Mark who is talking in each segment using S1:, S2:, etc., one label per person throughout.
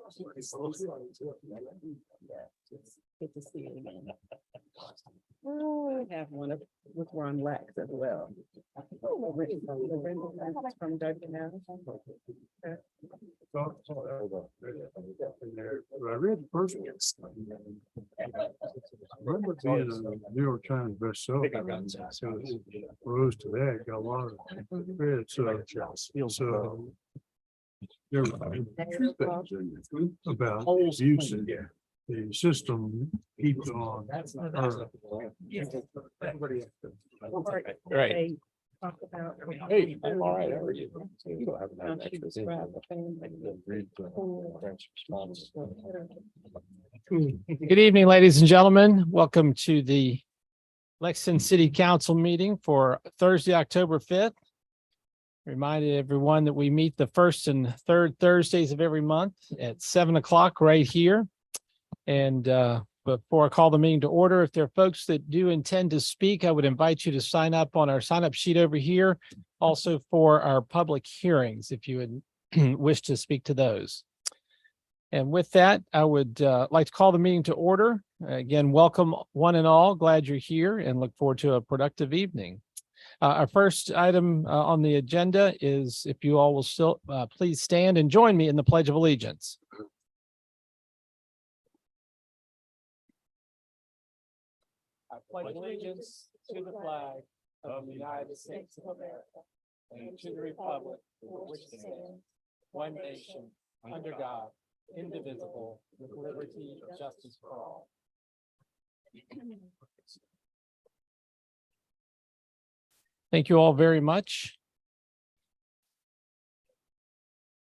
S1: It's good to see you again. Oh, I have one of with Ron Lex as well. From Duncan County.
S2: I read the first one. I remember being a New York Times bestseller. So rose to that, got a lot of credit. So there were about use in the system keeps on.
S3: Right.
S1: Talk about.
S3: Hey, I'm all right. How are you? Good evening, ladies and gentlemen. Welcome to the Lexington City Council meeting for Thursday, October 5th. Reminded everyone that we meet the first and third Thursdays of every month at 7 o'clock right here. And before I call the meeting to order, if there are folks that do intend to speak, I would invite you to sign up on our sign-up sheet over here. Also for our public hearings, if you would wish to speak to those. And with that, I would like to call the meeting to order. Again, welcome one and all. Glad you're here and look forward to a productive evening. Our first item on the agenda is if you all will still please stand and join me in the Pledge of Allegiance. I pledge allegiance to the flag of the United States of America and to the republic for which it stands, one nation, under God, indivisible, with liberty and justice for all. Thank you all very much.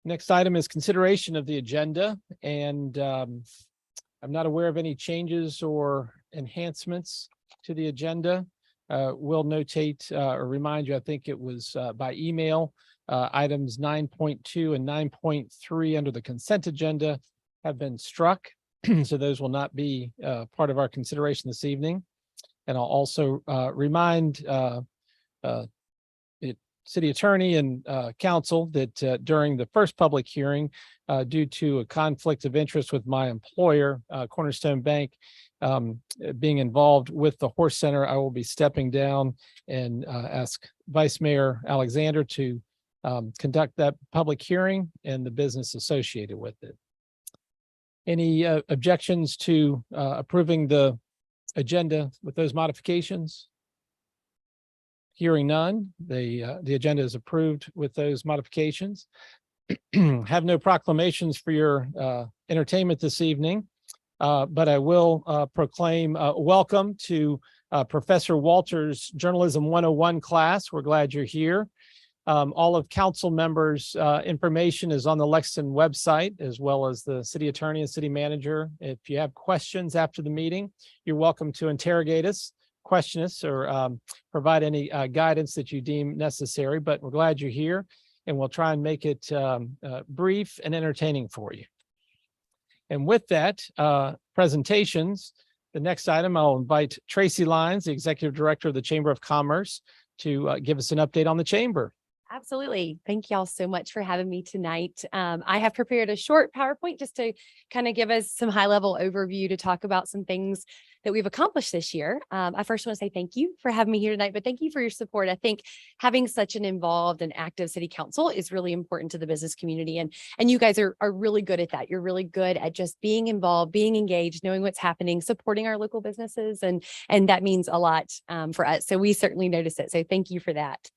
S3: Next item is consideration of the agenda, and I'm not aware of any changes or enhancements to the agenda. We'll notate or remind you, I think it was by email, items 9.2 and 9.3 under the consent agenda have been struck. So those will not be part of our consideration this evening. And I'll also remind city attorney and council that during the first public hearing, due to a conflict of interest with my employer, Cornerstone Bank, being involved with the Horse Center, I will be stepping down and ask Vice Mayor Alexander to conduct that public hearing and the business associated with it. Any objections to approving the agenda with those modifications? Hearing none, the agenda is approved with those modifications. Have no proclamations for your entertainment this evening, but I will proclaim welcome to Professor Walter's Journalism 101 class. We're glad you're here. All of council members' information is on the Lexington website, as well as the city attorney and city manager. If you have questions after the meeting, you're welcome to interrogate us, question us, or provide any guidance that you deem necessary, but we're glad you're here and we'll try and make it brief and entertaining for you. And with that, presentations, the next item, I'll invite Tracy Lyons, the Executive Director of the Chamber of Commerce, to give us an update on the Chamber.
S4: Absolutely. Thank y'all so much for having me tonight. I have prepared a short PowerPoint just to kind of give us some high-level overview to talk about some things that we've accomplished this year. I first want to say thank you for having me here tonight, but thank you for your support. I think having such an involved and active city council is really important to the business community. And you guys are really good at that. You're really good at just being involved, being engaged, knowing what's happening, supporting our local businesses. And that means a lot for us. So we certainly notice it. So thank you for that.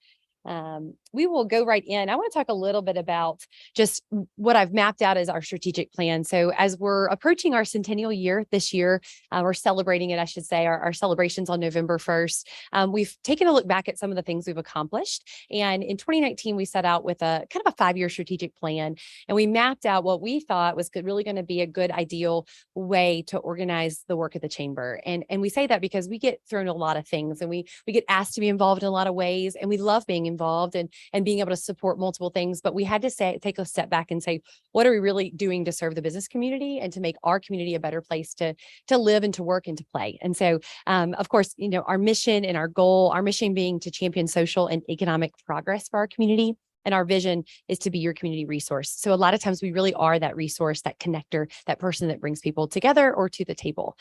S4: We will go right in. I want to talk a little bit about just what I've mapped out as our strategic plan. So as we're approaching our centennial year this year, we're celebrating it, I should say, our celebrations on November 1st. We've taken a look back at some of the things we've accomplished. And in 2019, we set out with a kind of a 5-year strategic plan, and we mapped out what we thought was really going to be a good, ideal way to organize the work of the chamber. And we say that because we get thrown a lot of things, and we get asked to be involved in a lot of ways, and we love being involved and being able to support multiple things. But we had to take a step back and say, what are we really doing to serve the business community and to make our community a better place to live and to work and to play? And so, of course, our mission and our goal, our mission being to champion social and economic progress for our community. And our vision is to be your community resource. So a lot of times we really are that resource, that connector, that person that brings people together or to the table.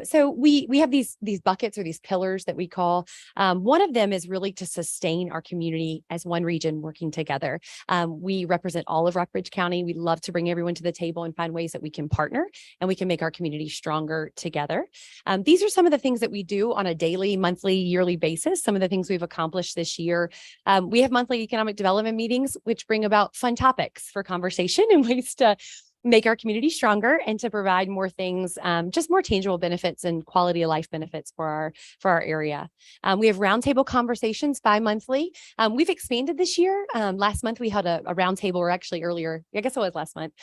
S4: So we have these buckets or these pillars that we call. One of them is really to sustain our community as one region working together. We represent all of Rockbridge County. We love to bring everyone to the table and find ways that we can partner and we can make our community stronger together. These are some of the things that we do on a daily, monthly, yearly basis. Some of the things we've accomplished this year. We have monthly economic development meetings, which bring about fun topics for conversation and ways to make our community stronger and to provide more things, just more tangible benefits and quality of life benefits for our area. We have roundtable conversations bi-monthly. We've expanded this year. Last month we held a roundtable, or actually earlier, I guess it was last month,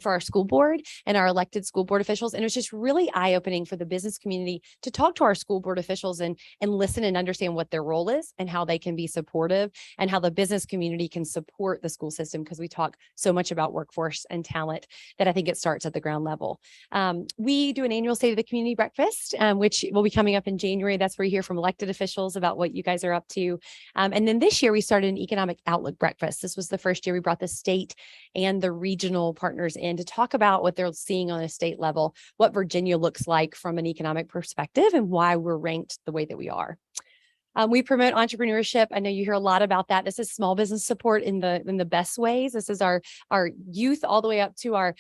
S4: for our school board and our elected school board officials. And it was just really eye-opening for the business community to talk to our school board officials and listen and understand what their role is and how they can be supportive and how the business community can support the school system, because we talk so much about workforce and talent that I think it starts at the ground level. We do an annual State of the Community breakfast, which will be coming up in January. That's where you hear from elected officials about what you guys are up to. And then this year we started an economic outlook breakfast. This was the first year we brought the state and the regional partners in to talk about what they're seeing on a state level, what Virginia looks like from an economic perspective, and why we're ranked the way that we are. We promote entrepreneurship. I know you hear a lot about that. This is small business support in the best ways. This is our youth all the way up to our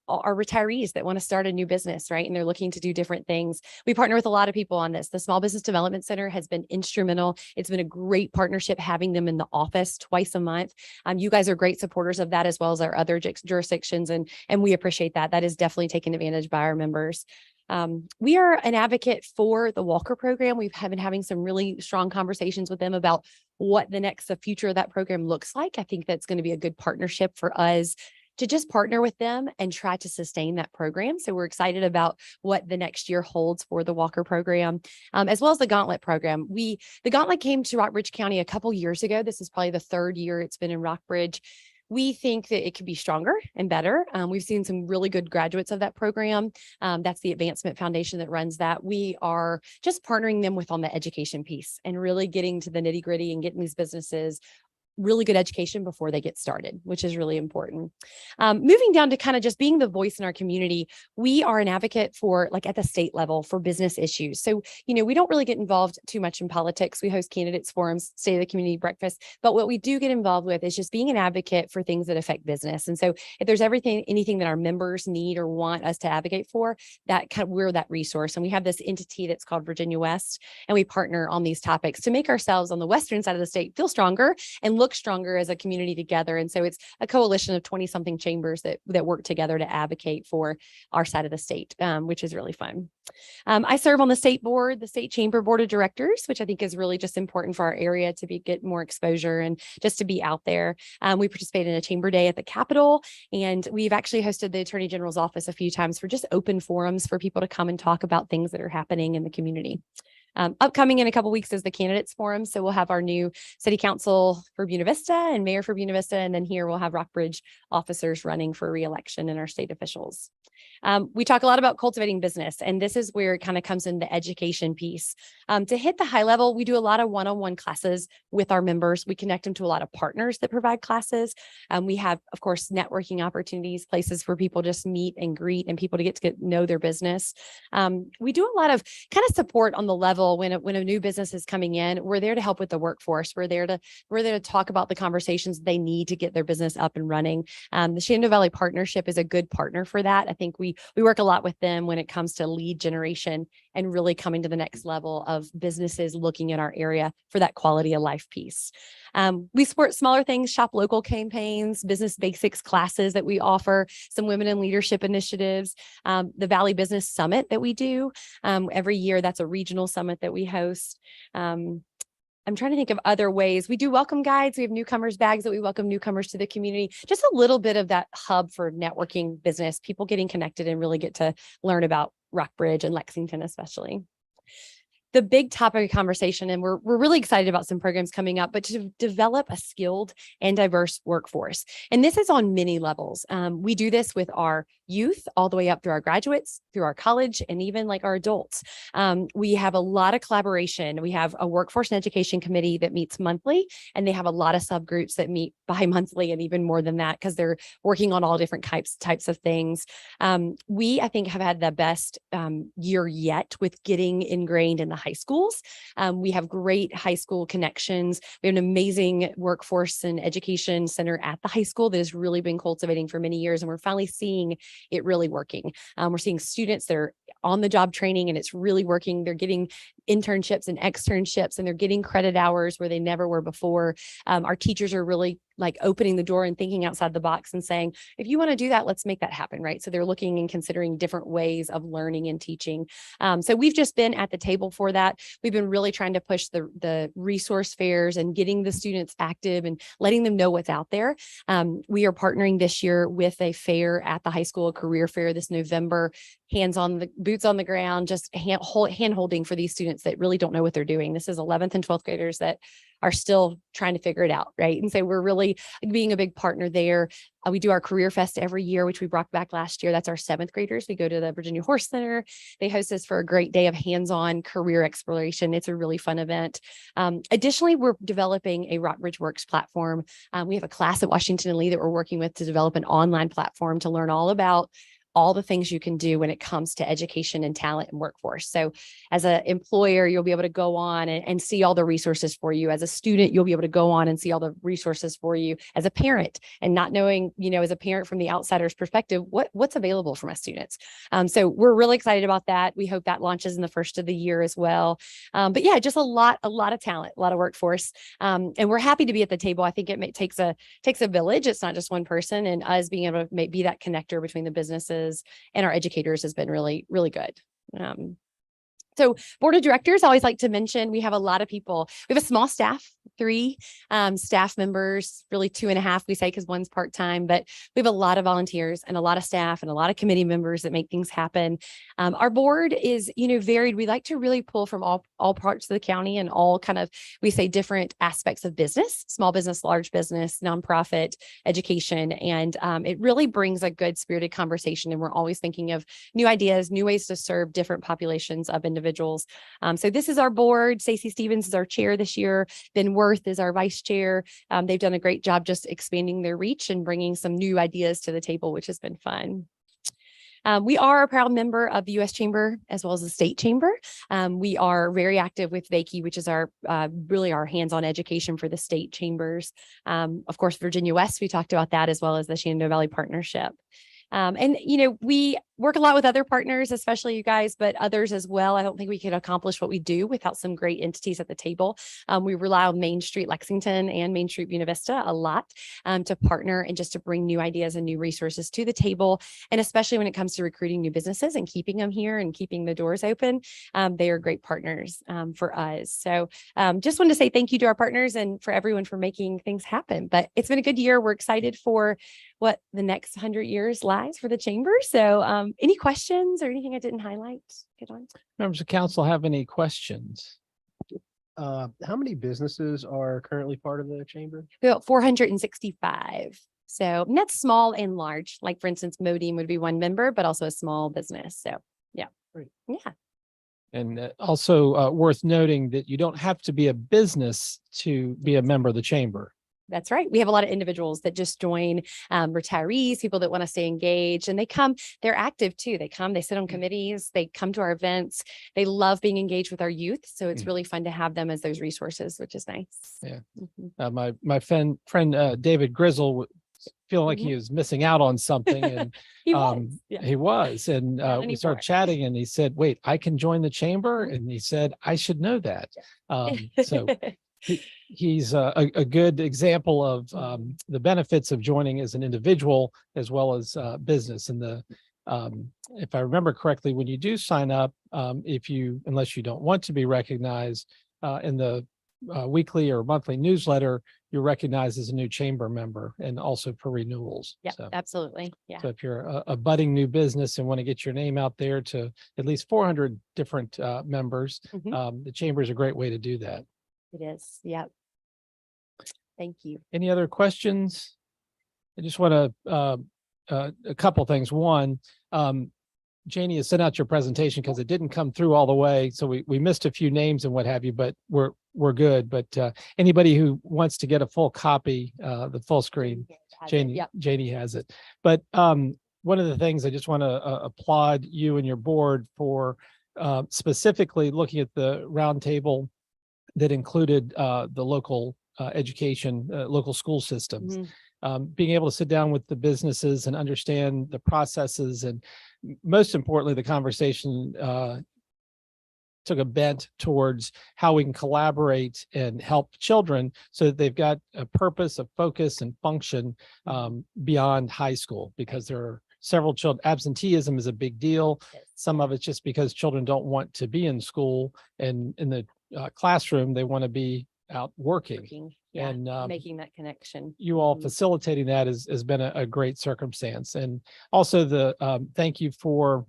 S4: retirees that want to start a new business, right? And they're looking to do different things. We partner with a lot of people on this. The Small Business Development Center has been instrumental. It's been a great partnership having them in the office twice a month. You guys are great supporters of that, as well as our other jurisdictions. And we appreciate that. That is definitely taken advantage by our members. We are an advocate for the Walker program. We've been having some really strong conversations with them about what the future of that program looks like. I think that's going to be a good partnership for us to just partner with them and try to sustain that program. So we're excited about what the next year holds for the Walker program, as well as the Gauntlet program. The Gauntlet came to Rockbridge County a couple years ago. This is probably the third year it's been in Rockbridge. We think that it could be stronger and better. We've seen some really good graduates of that program. That's the Advancement Foundation that runs that. We are just partnering them with on the education piece and really getting to the nitty gritty and getting these businesses really good education before they get started, which is really important. Moving down to kind of just being the voice in our community, we are an advocate for, like, at the state level for business issues. So, we don't really get involved too much in politics. We host candidates forums, State of the Community breakfast, but what we do get involved with is just being an advocate for things that affect business. And so if there's anything that our members need or want us to advocate for, we're that resource. And we have this entity that's called Virginia West, and we partner on these topics to make ourselves on the western side of the state feel stronger and look stronger as a community together. And so it's a coalition of 20 something chambers that work together to advocate for our side of the state, which is really fun. I serve on the state board, the state chamber board of directors, which I think is really just important for our area to get more exposure and just to be out there. We participate in a chamber day at the Capitol, and we've actually hosted the Attorney General's office a few times for just open forums for people to come and talk about things that are happening in the community. Upcoming in a couple weeks is the candidates forum. So we'll have our new city council for Buena Vista and mayor for Buena Vista. And then here we'll have Rockbridge officers running for re-election and our state officials. We talk a lot about cultivating business, and this is where it kind of comes in the education piece. To hit the high level, we do a lot of one-on-one classes with our members. We connect them to a lot of partners that provide classes. We have, of course, networking opportunities, places where people just meet and greet and people to get know their business. We do a lot of kind of support on the level when a new business is coming in. We're there to help with the workforce. We're there to talk about the conversations they need to get their business up and running. The Shenandoah Valley Partnership is a good partner for that. I think we work a lot with them when it comes to lead generation and really coming to the next level of businesses looking at our area for that quality of life piece. We support smaller things, shop local campaigns, business basics classes that we offer, some women in leadership initiatives, the Valley Business Summit that we do every year. That's a regional summit that we host. I'm trying to think of other ways. We do welcome guides. We have newcomers bags that we welcome newcomers to the community. Just a little bit of that hub for networking business, people getting connected and really get to learn about Rockbridge and Lexington especially. the big topic of conversation, and we're really excited about some programs coming up, but to develop a skilled and diverse workforce. And this is on many levels. We do this with our youth all the way up through our graduates, through our college, and even like our adults. We have a lot of collaboration. We have a workforce and education committee that meets monthly, and they have a lot of subgroups that meet bi-monthly and even more than that, because they're working on all different types of things. We, I think, have had the best year yet with getting ingrained in the high schools. We have great high school connections. We have an amazing workforce and education center at the high school that has really been cultivating for many years, and we're finally seeing it really working. We're seeing students that are on the job training, and it's really working. They're getting internships and externships, and they're getting credit hours where they never were before. Our teachers are really like opening the door and thinking outside the box and saying, if you want to do that, let's make that happen, right? So they're looking and considering different ways of learning and teaching. So we've just been at the table for that. We've been really trying to push the resource fairs and getting the students active and letting them know what's out there. We are partnering this year with a fair at the high school, a career fair this November, boots on the ground, just hand holding for these students that really don't know what they're doing. This is 11th and 12th graders that are still trying to figure it out, right? And so we're really being a big partner there. We do our Career Fest every year, which we brought back last year. That's our 7th graders. We go to the Virginia Horse Center. They host us for a great day of hands-on career exploration. It's a really fun event. Additionally, we're developing a Rockbridge Works platform. We have a class at Washington and Lee that we're working with to develop an online platform to learn all about all the things you can do when it comes to education and talent and workforce. So as an employer, you'll be able to go on and see all the resources for you. As a student, you'll be able to go on and see all the resources for you. As a parent, and not knowing, as a parent from the outsider's perspective, what's available for my students. So we're really excited about that. We hope that launches in the first of the year as well. But yeah, just a lot of talent, a lot of workforce. And we're happy to be at the table. I think it takes a village. It's not just one person, and us being able to be that connector between the businesses and our educators has been really, really good. So board of directors, I always like to mention, we have a lot of people. We have a small staff, 3 staff members, really 2.5, we say, because one's part-time, but we have a lot of volunteers and a lot of staff and a lot of committee members that make things happen. Our board is, varied. We like to really pull from all parts of the county and all kind of, we say, different aspects of business, small business, large business, nonprofit, education. And it really brings a good spirited conversation. And we're always thinking of new ideas, new ways to serve different populations of individuals. So this is our board. Stacey Stevens is our chair this year. Ben Worth is our vice chair. They've done a great job just expanding their reach and bringing some new ideas to the table, which has been fun. We are a proud member of the U.S. Chamber as well as the State Chamber. We are very active with VACI, which is our really our hands-on education for the state chambers. Of course, Virginia West, we talked about that, as well as the Shenandoah Valley Partnership. And, we work a lot with other partners, especially you guys, but others as well. I don't think we could accomplish what we do without some great entities at the table. We rely on Main Street Lexington and Main Street Buena Vista a lot to partner and just to bring new ideas and new resources to the table. And especially when it comes to recruiting new businesses and keeping them here and keeping the doors open, they are great partners for us. So just wanted to say thank you to our partners and for everyone for making things happen. But it's been a good year. We're excited for what the next 100 years lies for the chamber. So any questions or anything I didn't highlight? Get on.
S3: Members of council have any questions?
S5: How many businesses are currently part of the chamber?
S4: About 465. So and that's small and large. Like, for instance, Modine would be one member, but also a small business. So yeah.
S5: Great.
S4: Yeah.
S3: And also worth noting that you don't have to be a business to be a member of the chamber.
S4: That's right. We have a lot of individuals that just join, retirees, people that want to stay engaged, and they come, they're active too. They come, they sit on committees, they come to our events. They love being engaged with our youth. So it's really fun to have them as those resources, which is nice.
S3: Yeah.
S4: Mhm.
S3: My friend David Grizzle feeling like he was missing out on something, and
S4: He was. Yeah.
S3: he was, and
S4: Not
S3: we started
S4: anymore.
S3: chatting, and he said, "Wait, I can join the chamber," and he said, "I should know that." So he's a good example of the benefits of joining as an individual as well as business. And if I remember correctly, when you do sign up, unless you don't want to be recognized in the weekly or monthly newsletter, you're recognized as a new chamber member and also for renewals.
S4: Yeah,
S3: So,
S4: absolutely. Yeah.
S3: so if you're a budding new business and want to get your name out there to at least 400 different members,
S4: Mhm.
S3: the chamber is a great way to do that.
S4: It is. Yep. Thank you.
S3: Any other questions? I just want to, a couple things. One, Janie has sent out your presentation because it didn't come through all the way. So we missed a few names and what have you, but we're good. But anybody who wants to get a full copy, the full screen, Janie has it. But one of the things I just want to applaud you and your board for specifically looking at the roundtable that included the local education, local school systems. Being able to sit down with the businesses and understand the processes, and most importantly, the conversation took a bent towards how we can collaborate and help children so that they've got a purpose, a focus, and function beyond high school, because there are several children. Absenteeism is a big deal. Some of it's just because children don't want to be in school and in the classroom, they want to be out working.
S4: Yeah,
S3: And
S4: making that connection.
S3: you all facilitating that has been a great circumstance. And also the thank you for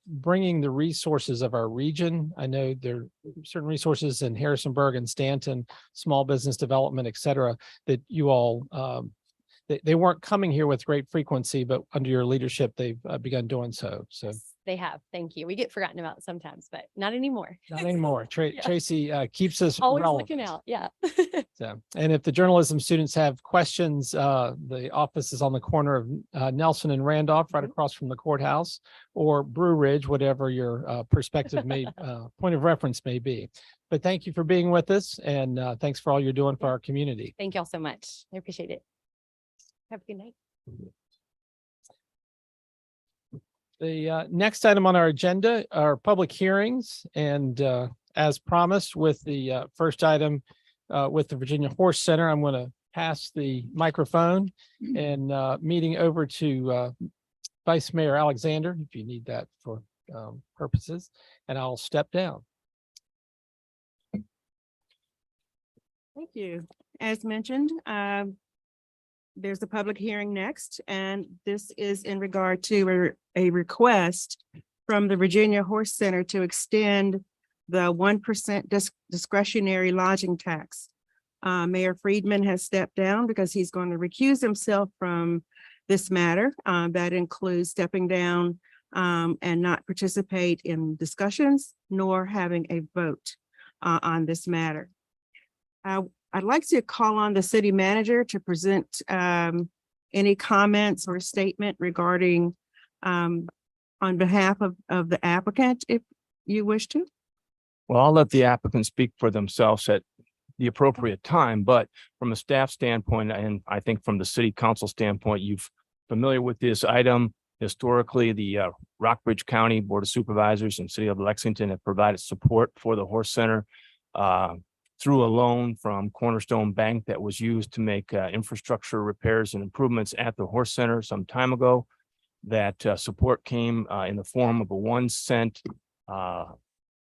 S3: bringing the resources of our region. I know there are certain resources in Harrisonburg and Stanton, small business development, et cetera, that you all they weren't coming here with great frequency, but under your leadership, they've begun doing so. So
S4: They have. Thank you. We get forgotten about sometimes, but not anymore.
S3: not anymore.
S4: Yeah.
S3: Tracy keeps us
S4: Always
S3: relevant.
S4: looking out. Yeah.
S3: So, and if the journalism students have questions, the office is on the corner of Nelson and Randolph, right across from the courthouse, or Brew Ridge, whatever your perspective may, point of reference may be. But thank you for being with us, and thanks for all you're doing for our community.
S4: Thank y'all so much. I appreciate it. Have a good night.
S3: The next item on our agenda are public hearings, and as promised with the first item with the Virginia Horse Center, I'm going to pass the microphone and meeting over to Vice Mayor Alexander, if you need that for purposes, and I'll step down.
S1: Thank you. As mentioned, there's a public hearing next, and this is in regard to a request from the Virginia Horse Center to extend the 1% discretionary lodging tax. Mayor Friedman has stepped down because he's going to recuse himself from this matter. That includes stepping down and not participate in discussions nor having a vote on this matter. I'd like to call on the city manager to present any comments or statement regarding on behalf of the applicant, if you wish to.
S6: Well, I'll let the applicant speak for themselves at the appropriate time, but from a staff standpoint, and I think from the city council standpoint, you're familiar with this item. Historically, the Rockbridge County Board of Supervisors and City of Lexington have provided support for the Horse Center through a loan from Cornerstone Bank that was used to make infrastructure repairs and improvements at the Horse Center some time ago. That support came in the form of a 1 cent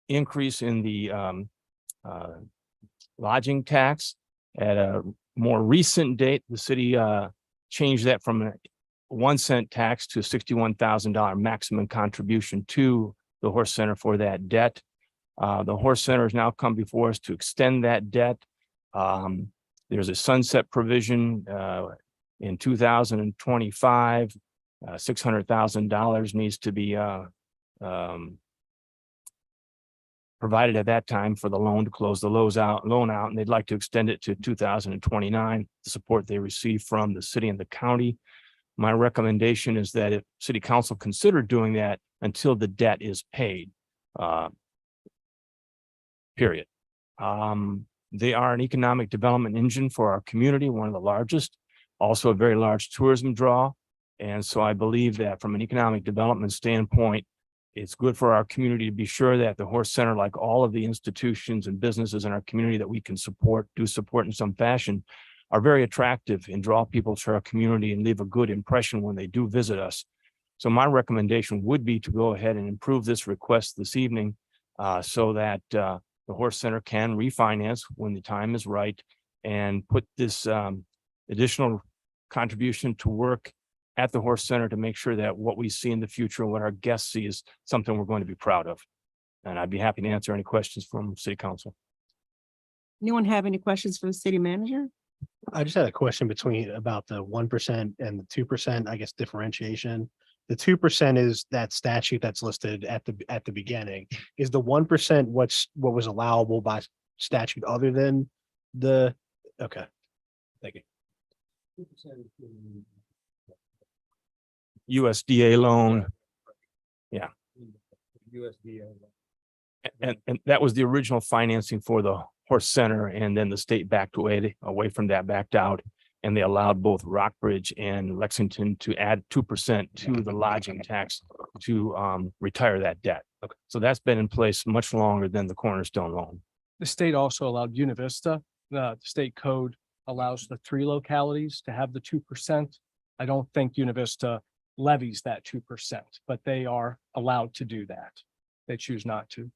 S6: increase in the lodging tax. At a more recent date, the city changed that from a 1 cent tax to $61,000 maximum contribution to the Horse Center for that debt. The Horse Center has now come before us to extend that debt. There's a sunset provision in 2025. $600,000 needs to be provided at that time for the loan to close the loan out, and they'd like to extend it to 2029, the support they receive from the city and the county. My recommendation is that if city council consider doing that until the debt is paid. Period. They are an economic development engine for our community, one of the largest, also a very large tourism draw. And so I believe that from an economic development standpoint, it's good for our community to be sure that the Horse Center, like all of the institutions and businesses in our community that we can support in some fashion, are very attractive and draw people to our community and leave a good impression when they do visit us. So my recommendation would be to go ahead and improve this request this evening so that the Horse Center can refinance when the time is right and put this additional contribution to work at the Horse Center to make sure that what we see in the future and what our guests see is something we're going to be proud of. And I'd be happy to answer any questions from City Council.
S1: Anyone have any questions for the city manager?
S5: I just had a question about the 1% and the 2%, I guess, differentiation. The 2% is that statute that's listed at the beginning. Is the 1% what was allowable by statute other than the, okay. Thank you.
S6: USDA loan. And that was the original financing for the Horse Center, and then the state backed away from that, backed out. And they allowed both Rockbridge and Lexington to add 2% to the lodging tax to retire that debt. Okay. So that's been in place much longer than the Cornerstone loan.
S3: The state also allowed Univista. The state code allows the 3 localities to have the 2%. I don't think Univista levies that 2%, but they are allowed to do that. They choose not to.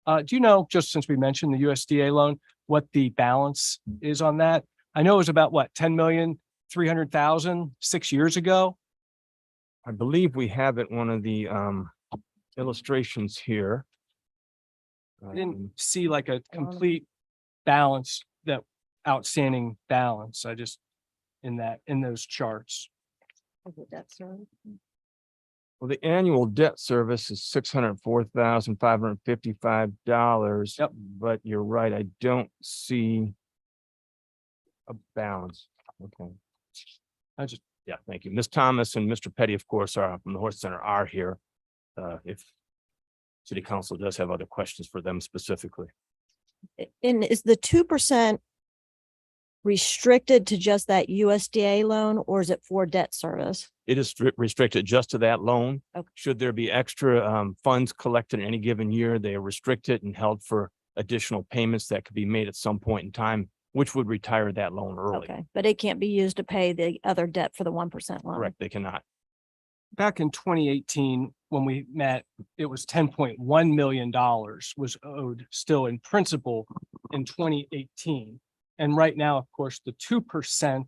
S3: Do you know, just since we mentioned the USDA loan, what the balance is on that? I know it was about what, 10,300,000 6 years ago.
S6: I believe we have it, one of the illustrations here.
S3: I didn't see like a complete balance, that outstanding balance. I just, in those charts.
S6: Well, the annual debt service is $604,555.
S3: Yep.
S6: But you're right, I don't see a balance. Okay. Yeah, thank you. Ms. Thomas and Mr. Petty, of course, are from the Horse Center, are here. If City Council does have other questions for them specifically.
S7: And is the 2% restricted to just that USDA loan, or is it for debt service?
S6: It is restricted just to that loan.
S7: Okay.
S6: Should there be extra funds collected in any given year, they are restricted and held for additional payments that could be made at some point in time, which would retire that loan early.
S7: Okay, but it can't be used to pay the other debt for the 1% loan.
S6: Correct, they cannot.
S3: Back in 2018, when we met, it was $10.1 million was owed still in principal in 2018. And right now, of course, the 2%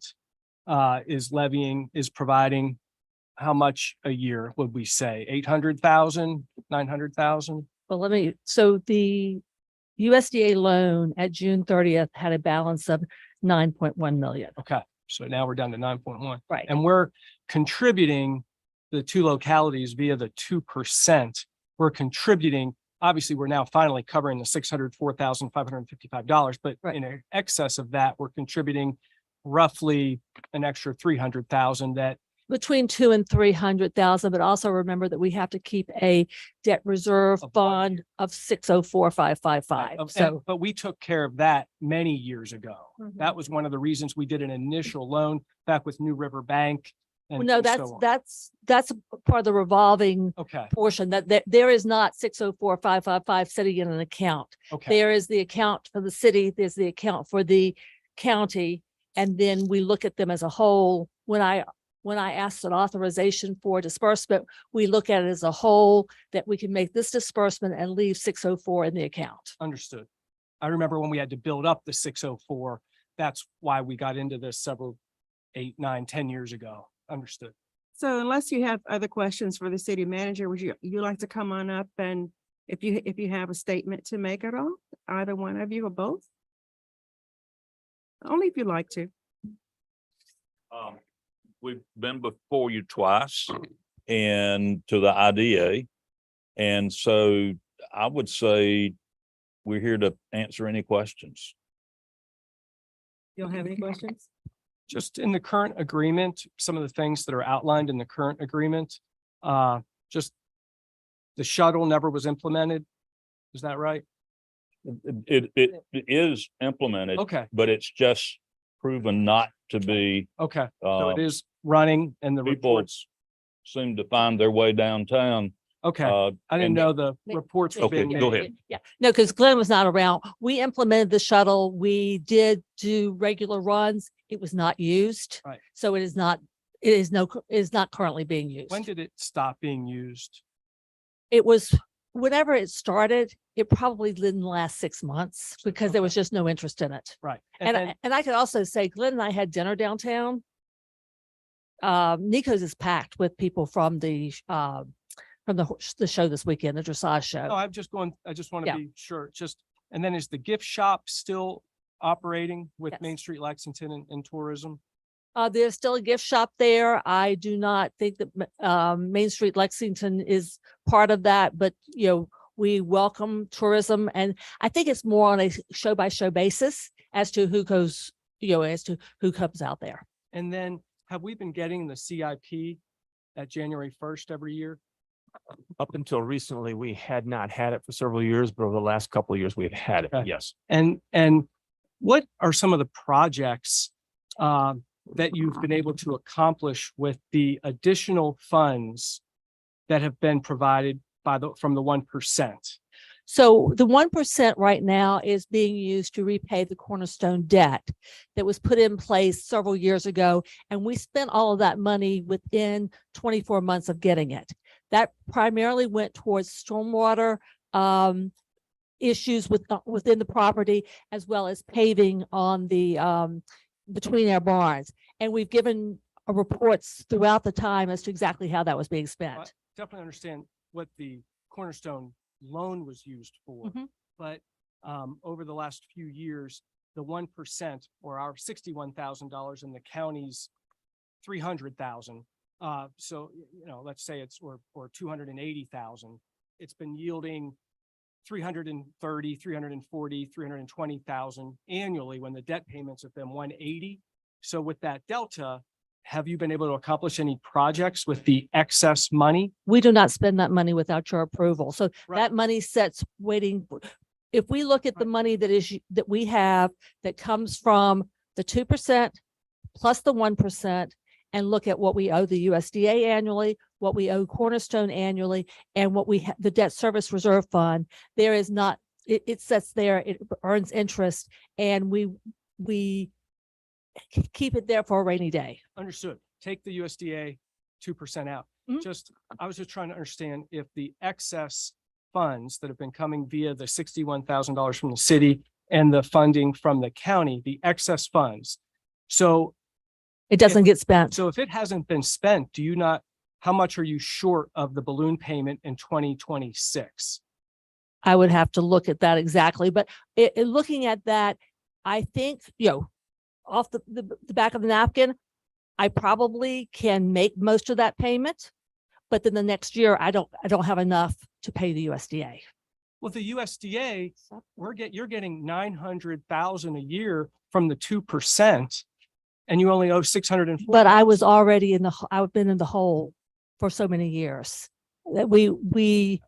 S3: is providing how much a year would we say? 800,000, 900,000?
S8: Well, so the USDA loan at June 30th had a balance of 9.1 million.
S3: Okay, so now we're down to 9.1.
S8: Right.
S3: And we're contributing the 2 localities via the 2%. We're contributing, obviously, we're now finally covering the $604,555, but
S8: Right.
S3: in excess of that, we're contributing roughly an extra 300,000 that
S8: Between 2 and 300,000, but also remember that we have to keep a debt reserve
S3: A budget.
S8: bond of 604,555. So
S3: but we took care of that many years ago.
S8: Mhm.
S3: That was one of the reasons we did an initial loan back with New River Bank. And
S8: no,
S3: and
S8: that's
S3: so on.
S8: that's part of the revolving
S3: Okay,
S8: portion that there is not 604,555 sitting in an account.
S3: okay.
S8: There is the account for the city, there's the account for the county, and then we look at them as a whole. When I asked an authorization for disbursement, we look at it as a whole, that we can make this disbursement and leave 604 in the account.
S3: Understood. I remember when we had to build up the 604, that's why we got into this several 8, 9, 10 years ago. Understood.
S1: So unless you have other questions for the city manager, would you like to come on up, and if you have a statement to make at all, either one of you or both? Only if you'd like to.
S9: We've been before you twice and to the IDA. And so I would say we're here to answer any questions.
S1: You don't have any questions?
S3: Just in the current agreement, some of the things that are outlined in the current agreement, just the shuttle never was implemented. Is that right?
S9: It is implemented,
S3: Okay,
S9: but it's just proven not to be,
S3: okay. So
S9: uh,
S3: it is running and the
S9: people
S3: reports.
S9: seem to find their way downtown.
S3: Okay,
S9: I
S3: I didn't know the
S8: They-
S3: reports were
S9: Okay,
S3: being
S9: go
S3: made.
S9: ahead.
S8: Yeah, no, because Glenn was not around. We implemented the shuttle. We did do regular runs. It was not used.
S3: Right.
S8: So it is not currently being used.
S3: When did it stop being used?
S8: It was whenever it started, it probably didn't last 6 months because there was just no interest in it.
S3: Right.
S8: And I could also say Glenn and I had dinner downtown. Nico's is packed with people from the show this weekend, the dressage
S3: No,
S8: show.
S3: I just want to
S8: Yeah.
S3: be sure, and then is the gift shop still operating with
S8: Yes.
S3: Main Street Lexington and tourism?
S8: There's still a gift shop there. I do not think that Main Street Lexington is part of that, but we welcome tourism, and I think it's more on a show by show basis as to who goes, as to who comes out there.
S3: And then have we been getting the CIP at January 1st every year?
S6: Up until recently, we had not had it for several years, but over the last couple of years, we've had it.
S3: Okay.
S6: Yes.
S3: And what are some of the projects that you've been able to accomplish with the additional funds that have been provided from the 1%?
S8: So the 1% right now is being used to repay the Cornerstone debt that was put in place several years ago. And we spent all of that money within 24 months of getting it. That primarily went towards stormwater issues within the property, as well as paving on the between our barns. And we've given reports throughout the time as to exactly how that was being
S3: I
S8: spent.
S3: definitely understand what the Cornerstone loan was used for,
S8: Mhm.
S3: but over the last few years, the 1% or our $61,000 and the county's 300,000. So, let's say it's or 280,000. It's been yielding 330, 340, 320,000 annually when the debt payments have been 180. So with that delta, have you been able to accomplish any projects with the excess money?
S8: We do not spend that money without your approval. So
S3: Right.
S8: that money sits waiting. If we look at the
S3: Right.
S8: money that we have that comes from the 2% plus the 1% and look at what we owe the USDA annually, what we owe Cornerstone annually, and what the debt service reserve fund, there is not, it sits there, it earns interest, and we keep it there for a rainy day.
S3: Understood. Take the USDA 2% out.
S8: Mhm.
S3: I was just trying to understand if the excess funds that have been coming via the $61,000 from the city and the funding from the county, the excess funds. So
S8: It doesn't get spent.
S3: if it hasn't been spent, how much are you short of the balloon payment in 2026?
S8: I would have to look at that exactly, but looking at that, I think, off the back of the napkin, I probably can make most of that payment, but then the next year I don't have enough to pay the USDA.
S3: Well, the USDA, you're getting 900,000 a year from the 2%, and you only owe 604.
S8: But I was already I've been in the hole for so many years that we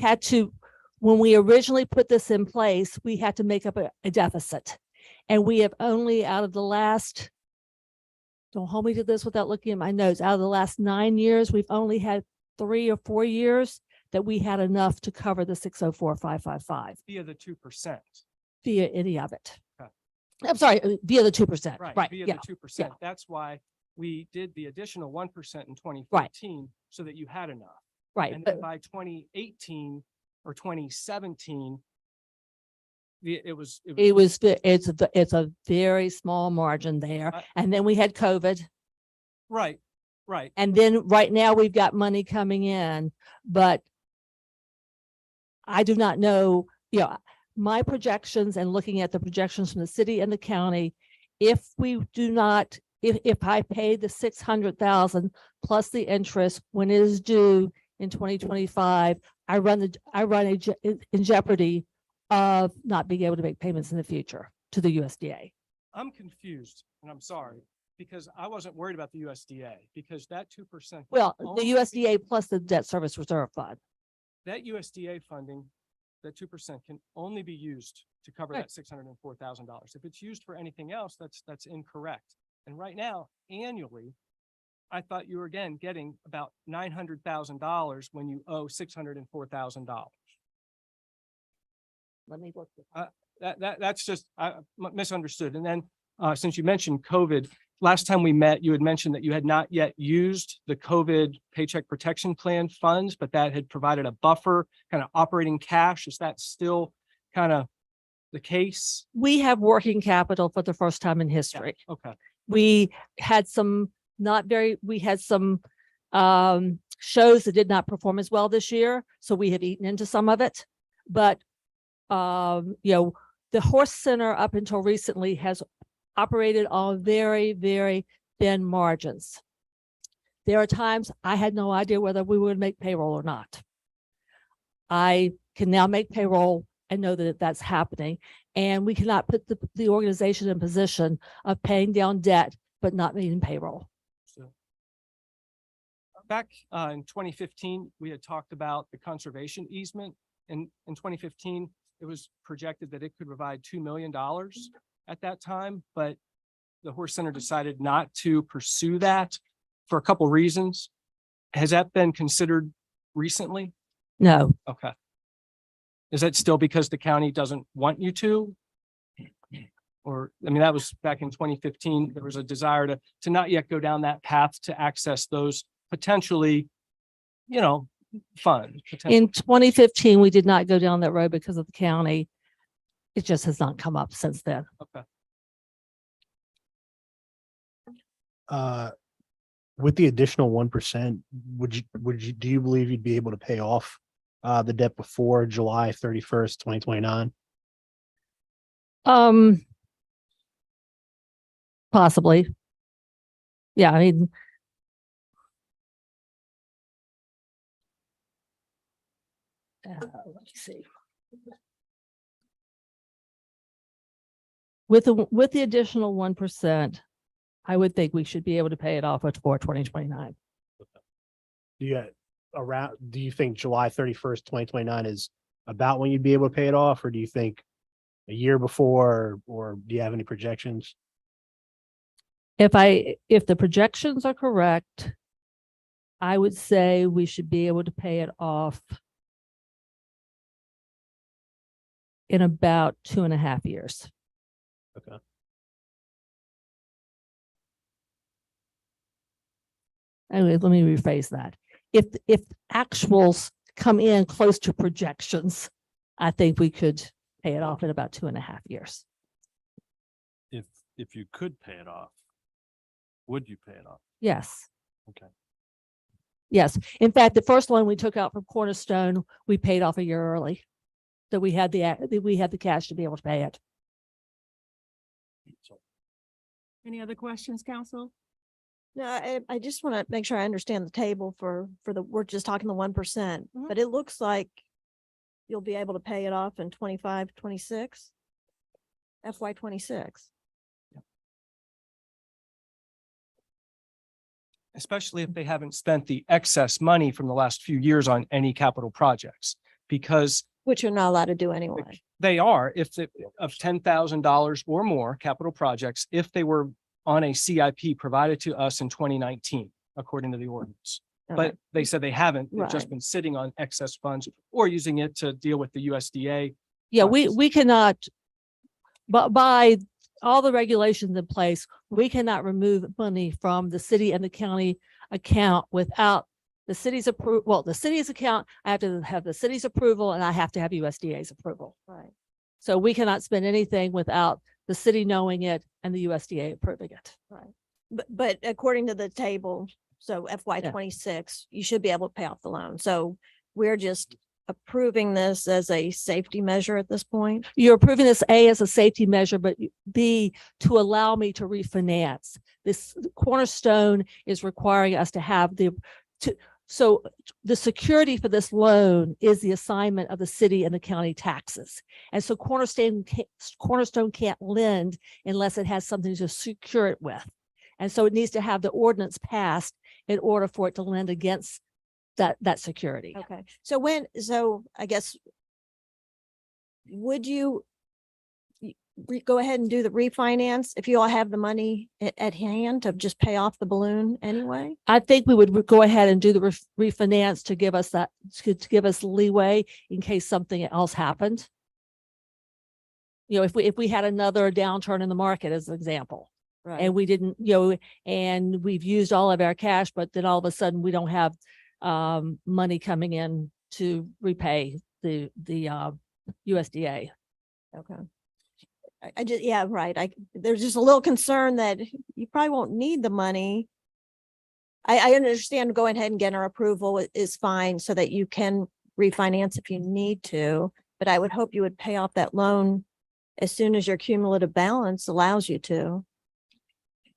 S8: had to, when we originally put this in place, we had to make up a deficit. And we have only out of the last, don't hold me to this without looking at my notes, out of the last 9 years, we've only had 3 or 4 years that we had enough to cover the 604,555
S3: via the 2%.
S8: via any of it.
S3: Okay.
S8: I'm sorry, via the 2%.
S3: Right,
S8: Right.
S3: via
S8: Yeah.
S3: the 2%. That's why we did the additional 1% in 2014 so that you had enough.
S8: Right.
S3: And then by 2018 or 2017,
S8: It's a very small margin there.
S3: I-
S8: And then we had COVID.
S3: right.
S8: And then right now we've got money coming in, but I do not know, my projections and looking at the projections from the city and the county, if I pay the 600,000 plus the interest when it is due in 2025, I run in jeopardy of not being able to make payments in the future to the USDA.
S3: I'm confused, and I'm sorry, because I wasn't worried about the USDA, because that 2%.
S8: Well,
S3: Oh,
S8: the USDA plus the debt service reserve fund.
S3: That USDA funding, that 2% can only be used to cover
S8: Right.
S3: that $604,000. If it's used for anything else, that's incorrect. And right now, annually, I thought you were again getting about $900,000 when you owe $604,000.
S8: Let me look.
S3: That's just misunderstood. And then since you mentioned COVID,
S10: last time we met, you had mentioned that you had not yet used the COVID Paycheck Protection Plan funds, but that had provided a buffer, kind of operating cash. Is that still kind of the case?
S8: We have working capital for the first time in history.
S10: Okay.
S8: We had some shows that did not perform as well this year, so we have eaten into some of it. But the Horse Center up until recently has operated on very, very thin margins. There are times I had no idea whether we would make payroll or not. I can now make payroll and know that that's happening. And we cannot put the organization in position of paying down debt, but not meeting payroll.
S10: Back in 2015, we had talked about the conservation easement. In 2015, it was projected that it could provide $2 million at that time, but the Horse Center decided not to pursue that for a couple reasons. Has that been considered recently?
S8: No,
S10: Okay. Is that still because the county doesn't want you to? Or, I mean, that was back in 2015. There was a desire to not yet go down that path to access those potentially, funds.
S8: in 2015, we did not go down that road because of the county. It just has not come up since then.
S10: Okay.
S5: With the additional 1%, do you believe you'd be able to pay off the debt before July 31st, 2029?
S8: Possibly. Yeah, I mean, let me see. With the additional 1%, I would think we should be able to pay it off before 2029.
S5: Do you think July 31st, 2029 is about when you'd be able to pay it off, or do you think a year before, or do you have any projections?
S8: If the projections are correct, I would say we should be able to pay it off in about 2.5 years.
S5: Okay.
S8: Anyway, let me rephrase that. If actuals come in close to projections, I think we could pay it off in about 2.5 years.
S2: If you could pay it off, would you pay it off?
S8: Yes.
S2: Okay.
S8: Yes. In fact, the first loan we took out from Cornerstone, we paid off a year early. So we had the cash to be able to pay it.
S1: Any other questions, council?
S7: No, I just want to make sure I understand the table we're just talking the 1%, but it looks like you'll be able to pay it off in 25, 26, FY 26.
S10: Especially if they haven't spent the excess money from the last few years on any capital projects, because
S7: Which you're not allowed to do anyway.
S10: they are, of $10,000 or more capital projects, if they were on a CIP provided to us in 2019, according to the ordinance.
S7: Okay.
S10: But they said they haven't, they've just
S7: Right.
S10: been sitting on excess funds or using it to deal with the USDA.
S8: Yeah,
S10: funds.
S8: we cannot, but by all the regulations in place, we cannot remove money from the city and the county account without the city's approval. Well, the city's account, I have to have the city's approval and I have to have USDA's approval.
S7: Right.
S8: So we cannot spend anything without the city knowing it and the USDA approving it.
S7: But according to the table, so FY
S8: Yeah.
S7: 26, you should be able to pay off the loan. So we're just approving this as a safety measure at this point.
S8: You're approving this A as a safety measure, but B to allow me to refinance. This Cornerstone is requiring us to have so the security for this loan is the assignment of the city and the county taxes. And so Cornerstone can't lend unless it has something to secure it with. And so it needs to have the ordinance passed in order for it to lend against that security.
S7: Okay. So I guess, would you go ahead and do the refinance if you all have the money at hand to just pay off the balloon anyway?
S8: I think we would go ahead and do the refinance to give us to give us leeway in case something else happened. You know, if we had another downturn in the market, as an example. And we didn't, and we've used all of our cash, but then all of a sudden we don't have money coming in to repay the USDA.
S7: Okay. I just, yeah, right. There's just a little concern that you probably won't need the money. I understand going ahead and getting our approval is fine so that you can refinance if you need to, but I would hope you would pay off that loan as soon as your cumulative balance allows you to.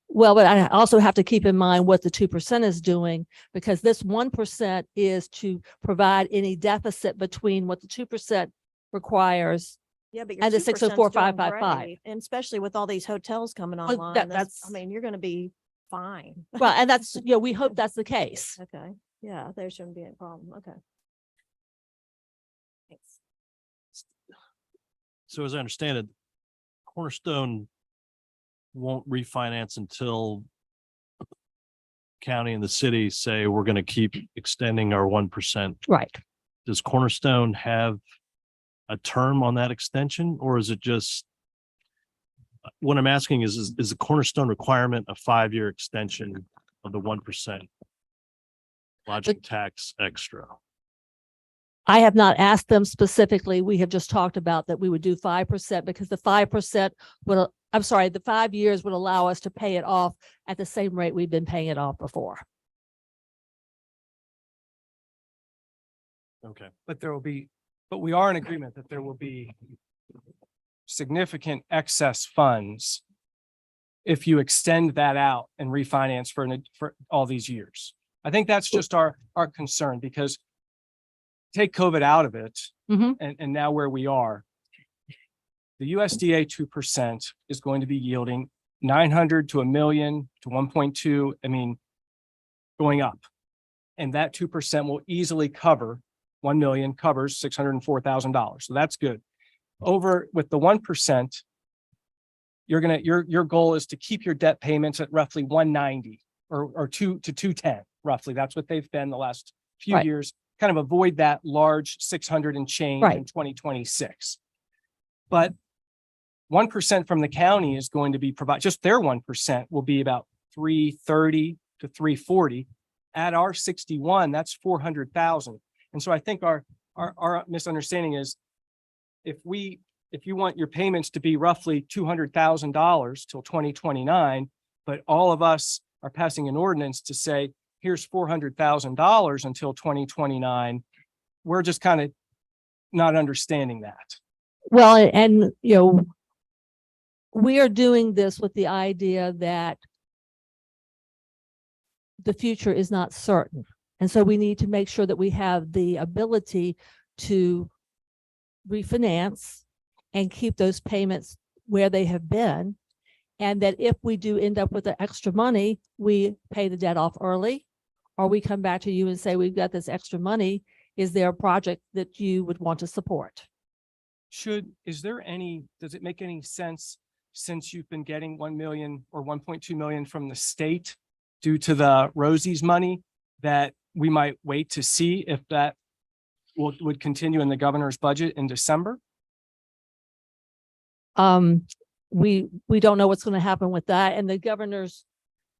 S8: Well, but I also have to keep in mind what the 2% is doing, because this 1% is to provide any deficit between what the 2% requires.
S7: Yeah, but your
S8: And the
S7: 2% 's doing
S8: 604,555.
S7: great, and especially with all these hotels coming
S8: Well,
S7: online, I
S8: that's-
S7: mean, you're gonna be fine.
S8: Well, and that's, we hope that's the case.
S7: Okay, yeah, there shouldn't be a problem. Okay. Thanks.
S11: So as I understand it, Cornerstone won't refinance until county and the city say we're going to keep extending our 1%.
S8: Right.
S11: Does Cornerstone have a term on that extension, or is it just? What I'm asking is the Cornerstone requirement a 5-year extension of the 1% lodging tax extra?
S8: I have not asked them specifically. We have just talked about that we would do 5% because the 5% would, I'm sorry, the 5 years would allow us to pay it off at the same rate we've been paying it off before.
S11: Okay.
S10: But we are in agreement that there will be significant excess funds if you extend that out and refinance for all these years. I think that's just our concern, because take COVID out of it,
S8: Mhm.
S10: and now where we are, the USDA 2% is going to be yielding 900 to 1 million to 1.2. I mean, going up. And that 2% will easily cover 1 million, covers $604,000. So that's good. Over with the 1%, your goal is to keep your debt payments at roughly 190 or 2 to 210, roughly. That's what they've been the last few
S8: Right.
S10: years. Kind of avoid that large 600 and change
S8: Right.
S10: in 2026. But 1% from the county is going to be just their 1% will be about 330 to 340. At our 61, that's 400,000. And so I think our misunderstanding is if you want your payments to be roughly $200,000 till 2029, but all of us are passing an ordinance to say, here's $400,000 until 2029, we're just kind of not understanding that.
S8: Well, and we are doing this with the idea that the future is not certain. And so we need to make sure that we have the ability to refinance and keep those payments where they have been. And that if we do end up with the extra money, we pay the debt off early, or we come back to you and say, we've got this extra money. Is there a project that you would want to support?
S10: Does it make any sense, since you've been getting 1 million or 1.2 million from the state due to the Rosie's money, that we might wait to see if that would continue in the governor's budget in December?
S8: We don't know what's going to happen with that. And the governor's,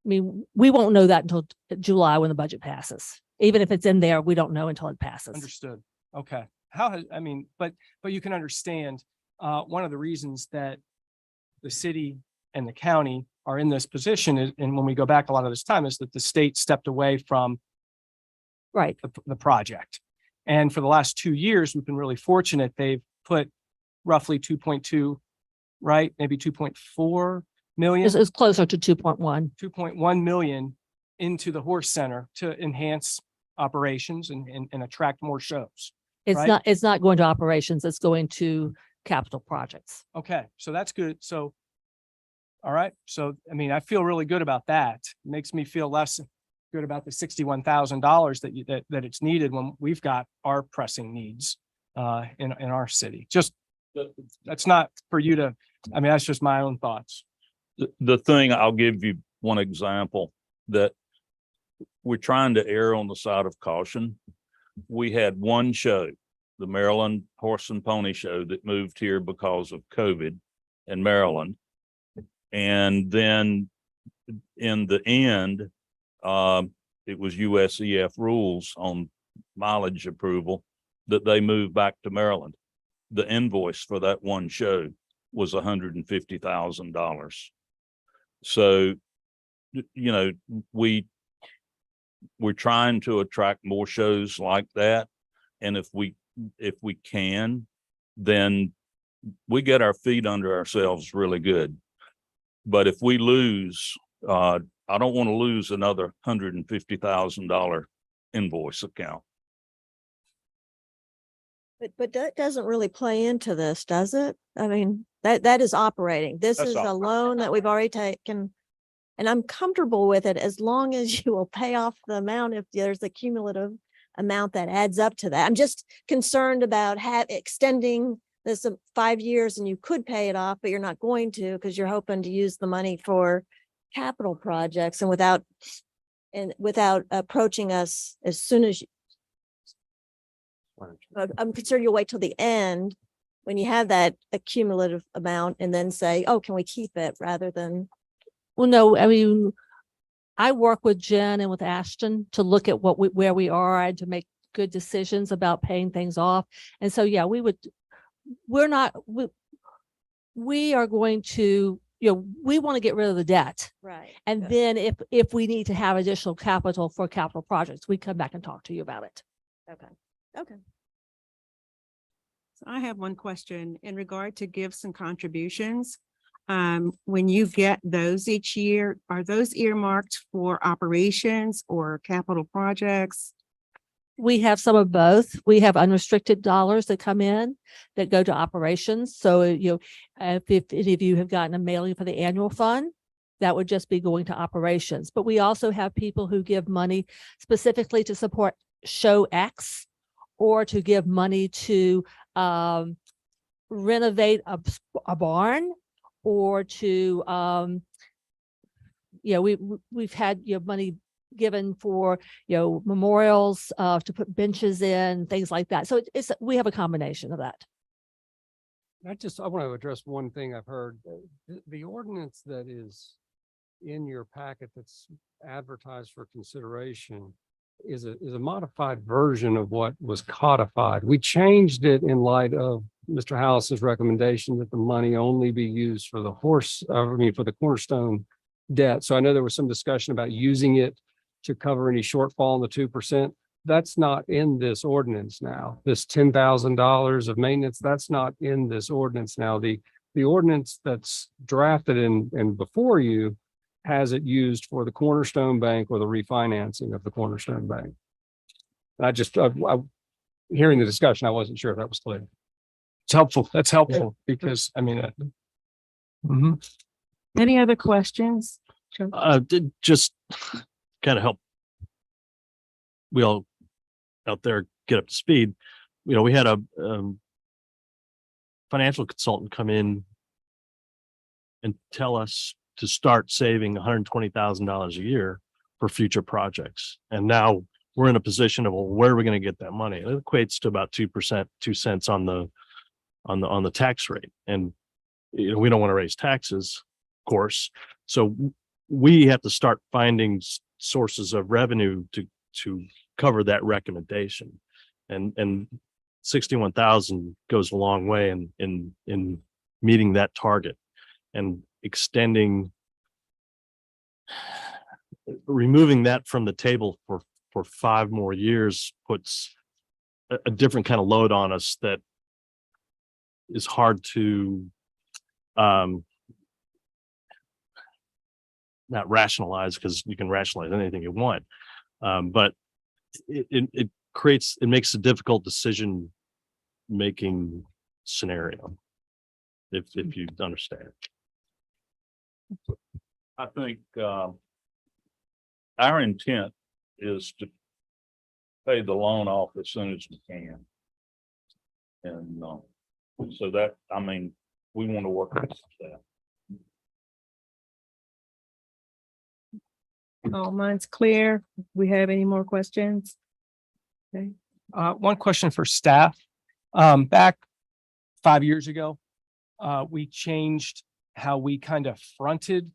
S8: we won't know that until July when the budget passes. Even if it's in there, we don't know until it passes.
S10: Understood. Okay. But you can understand, one of the reasons that the city and the county are in this position is, and when we go back a lot of this time, is that the state stepped away from
S8: Right.
S10: the project. And for the last 2 years, we've been really fortunate. They've put roughly 2.2, right? Maybe 2.4 million.
S8: It's closer to 2.1.
S10: 2.1 million into the horse center to enhance operations and attract more shows. Right?
S8: It's not going to operations. It's going to capital projects.
S10: Okay, so that's good. So, all right. So, I feel really good about that. It makes me feel less good about the $61,000 that it's needed when we've got our pressing needs in our city. Just that's not for you to. That's just my own thoughts.
S9: The thing, I'll give you one example that we're trying to err on the side of caution. We had one show, the Maryland Horse and Pony Show, that moved here because of COVID in Maryland. And then in the end, it was USEF rules on mileage approval that they moved back to Maryland. The invoice for that one show was $150,000. So, you know, we're trying to attract more shows like that. And if we can, then we get our feet under ourselves really good. But if we lose, I don't want to lose another $150,000 invoice account.
S7: But that doesn't really play into this, does it? I mean, that is operating. This
S9: That's
S7: is a
S9: operating.
S7: loan that we've already taken. And I'm comfortable with it as long as you will pay off the amount if there's a cumulative amount that adds up to that. I'm just concerned about extending this 5 years and you could pay it off, but you're not going to because you're hoping to use the money for capital projects and without approaching us as soon as I'm concerned you'll wait till the end when you have that accumulative amount and then say, oh, can we keep it rather than.
S8: Well, no, I mean, I work with Jen and with Ashton to look at where we are and to make good decisions about paying things off. And so, yeah, we are going to, we want to get rid of the debt.
S7: Right.
S8: And
S7: Good.
S8: then if we need to have additional capital for capital projects, we come back and talk to you about it.
S7: Okay. Okay.
S1: So I have one question in regard to gifts and contributions. When you get those each year, are those earmarked for operations or capital projects?
S8: We have some of both. We have unrestricted dollars that come in that go to operations. So, if any of you have gotten a mailing for the annual fund, that would just be going to operations. But we also have people who give money specifically to support show X or to give money to renovate a barn or to, we've had, money given for, memorials, to put benches in, things like that. So we have a combination of that.
S10: I want to address one thing I've heard. The ordinance that is in your packet that's advertised for consideration is a modified version of what was codified. We changed it in light of Mr. House's recommendation that the money only be used for the for the cornerstone debt. So I know there was some discussion about using it to cover any shortfall in the 2%. That's not in this ordinance now. This $10,000 of maintenance, that's not in this ordinance now. The ordinance that's drafted and before you has it used for the Cornerstone Bank or the refinancing of the Cornerstone Bank. I hearing the discussion, I wasn't sure if that was clear.
S3: It's helpful. That's helpful because
S1: Any other questions?
S11: Just kind of help we all out there get up to speed. We had a financial consultant come in and tell us to start saving $120,000 a year for future projects. And now we're in a position of, well, where are we going to get that money? It equates to about 2%, 2 cents on the tax rate. And we don't want to raise taxes, of course. So we have to start finding sources of revenue to cover that recommendation. And 61,000 goes a long way in meeting that target. And removing that from the table for 5 more years puts a different kind of load on us that is hard to not rationalize, because you can rationalize anything you want, but it makes a difficult decision making scenario, if you understand.
S9: I think our intent is to pay the loan off as soon as we can. And so that, we want to work on that.
S1: Oh, mine's clear. We have any more questions? Okay.
S10: One question for staff. Back 5 years ago, we changed how we kind of fronted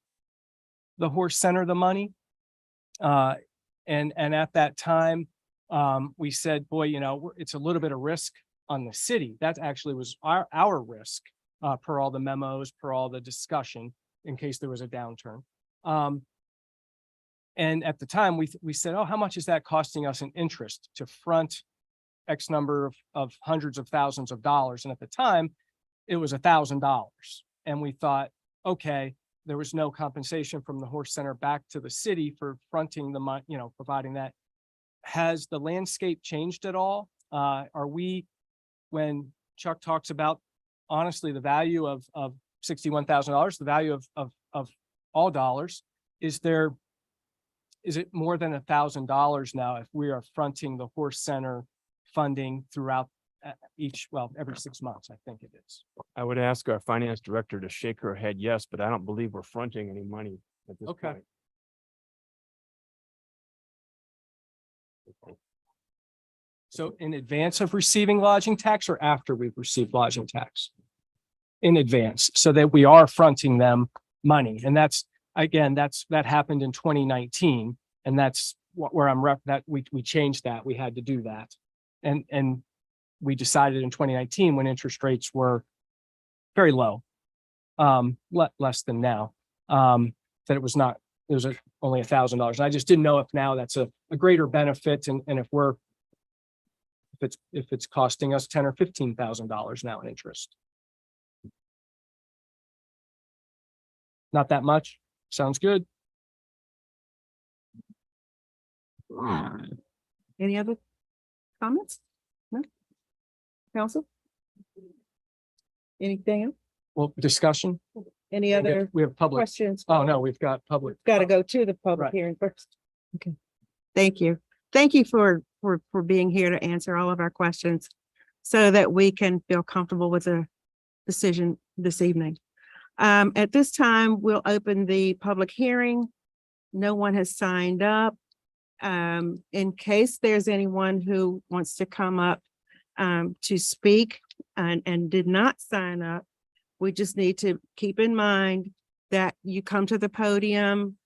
S10: the horse center the money. And at that time, we said, boy, you know, it's a little bit of risk on the city. That actually was our risk, per all the memos, per all the discussion, in case there was a downturn. And at the time, we said, oh, how much is that costing us in interest to front X number of hundreds of thousands of dollars? And at the time, it was $1,000. And we thought, okay, there was no compensation from the horse center back to the city for fronting the money, you know, providing that. Has the landscape changed at all? Are we, when Chuck talks about, honestly, the value of $61,000, the value of all dollars, is it more than $1,000 now if we are fronting the horse center funding throughout every 6 months, I think it is.
S6: I would ask our finance director to shake her head yes, but I don't believe we're fronting any money at this
S10: Okay.
S6: point.
S10: So in advance of receiving lodging tax or after we've received lodging tax? In advance, so that we are fronting them money. And that's, again, that happened in 2019. And that's where we changed that. We had to do that. And we decided in 2019, when interest rates were very low, less than now, that it was only $1,000. And I just didn't know if now that's a greater benefit, and if it's costing us $10,000 or $15,000 now in interest. Not that much. Sounds good.
S1: Any other comments? No? Council? Anything else?
S10: Well, discussion.
S1: Any other
S10: We have public.
S1: questions?
S10: Oh, no, we've got public.
S1: Got to go to the public
S10: Right.
S1: hearing first. Okay. Thank you. Thank you for being here to answer all of our questions so that we can feel comfortable with the decision this evening. At this time, we'll open the public hearing. No one has signed up. In case there's anyone who wants to come up to speak and did not sign up, we just need to keep in mind that you come to the podium,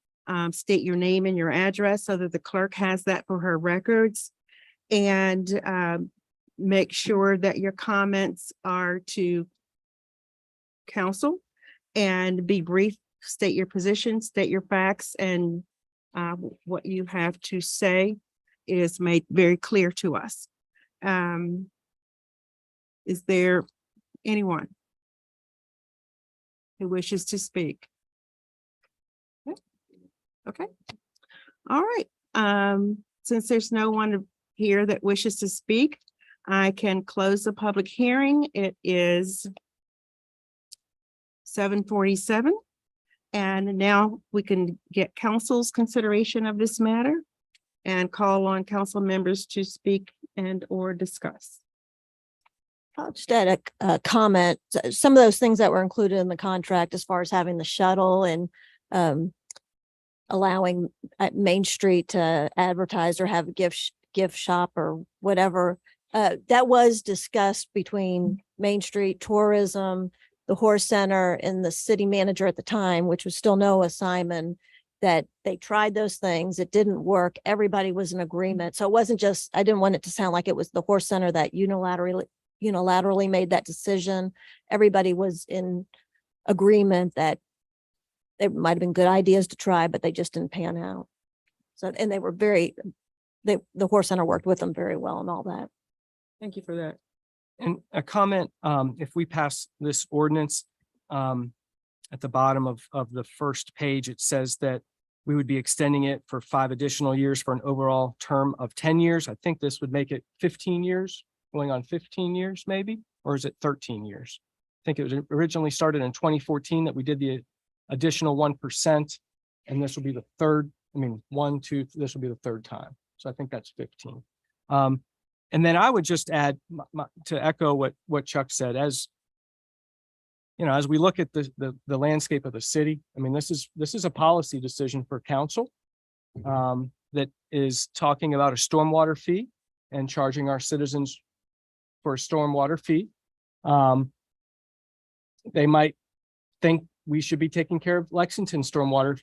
S1: state your name and your address so that the clerk has that for her records, and make sure that your comments are to council and be brief. State your position, state your facts, and what you have to say is made very clear to us. Is there anyone who wishes to speak? Okay. All right. Since there's no one here that wishes to speak, I can close the public hearing. It is 7:47. And now we can get council's consideration of this matter and call on council members to speak and or discuss.
S7: I'll just add a comment. Some of those things that were included in the contract as far as having the shuttle and allowing at Main Street to advertise or have a gift shop or whatever, that was discussed between Main Street Tourism, the Horse Center, and the city manager at the time, which was still Noah Simon, that they tried those things. It didn't work. Everybody was in agreement. So it wasn't just, I didn't want it to sound like it was the Horse Center that unilaterally made that decision. Everybody was in agreement that there might have been good ideas to try, but they just didn't pan out. So, and they were the Horse Center worked with them very well and all that.
S1: Thank you for that.
S10: And a comment, if we pass this ordinance, at the bottom of the first page, it says that we would be extending it for 5 additional years for an overall term of 10 years. I think this would make it 15 years, going on 15 years maybe, or is it 13 years? I think it was originally started in 2014 that we did the additional 1%. And this will be the third, this will be the third time. So I think that's 15. And then I would just add to echo what Chuck said, as you know, as we look at the landscape of the city, this is a policy decision for council that is talking about a stormwater fee and charging our citizens for a stormwater fee. They might think we should be taking care of Lexington stormwater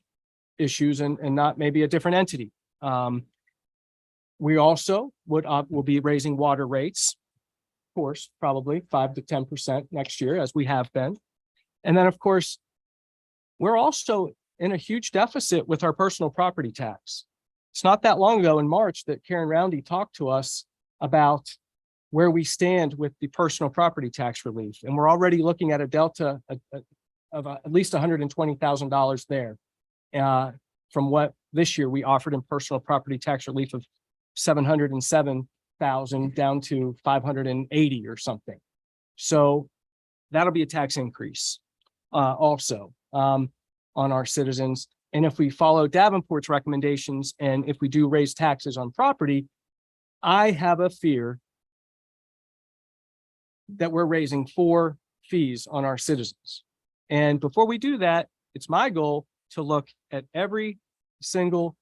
S10: issues and not maybe a different entity. We also will be raising water rates, of course, probably 5 to 10% next year, as we have been. And then, of course, we're also in a huge deficit with our personal property tax. It's not that long ago in March that Karen Roundy talked to us about where we stand with the personal property tax relief. And we're already looking at a delta of at least $120,000 there. From what this year we offered in personal property tax relief of 707,000 down to 580 or something. So that'll be a tax increase also on our citizens. And if we follow Davenport's recommendations, and if we do raise taxes on property, I have a fear that we're raising 4 fees on our citizens. And before we do that, it's my goal to look at every single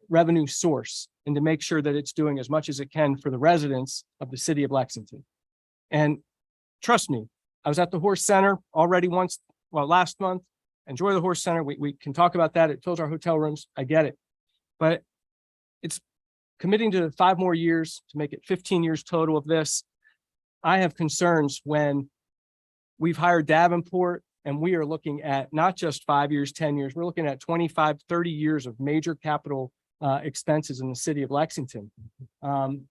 S10: revenue source and to make sure that it's doing as much as it can for the residents of the city of Lexington. And trust me, I was at the Horse Center already once, well, last month. Enjoy the Horse Center. We can talk about that. It fills our hotel rooms. I get it. But it's committing to 5 more years to make it 15 years total of this. I have concerns when we've hired Davenport and we are looking at not just 5 years, 10 years, we're looking at 25, 30 years of major capital expenses in the city of Lexington. And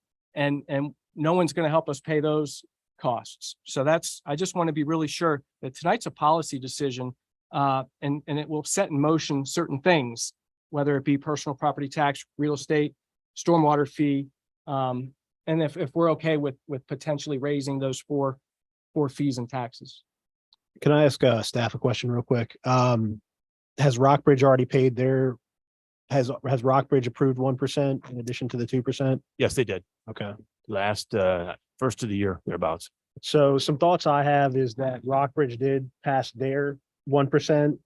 S10: no one's going to help us pay those costs. So I just want to be really sure that tonight's a policy decision and it will set in motion certain things, whether it be personal property tax, real estate, stormwater fee. And if we're okay with potentially raising those four fees and taxes.
S5: Can I ask staff a question real quick? Has Rockbridge already paid their, has Rockbridge approved 1% in addition to the 2%?
S6: Yes, they did.
S5: Okay.
S6: Last, first of the year, thereabouts.
S5: So some thoughts I have is that Rockbridge did pass their 1%,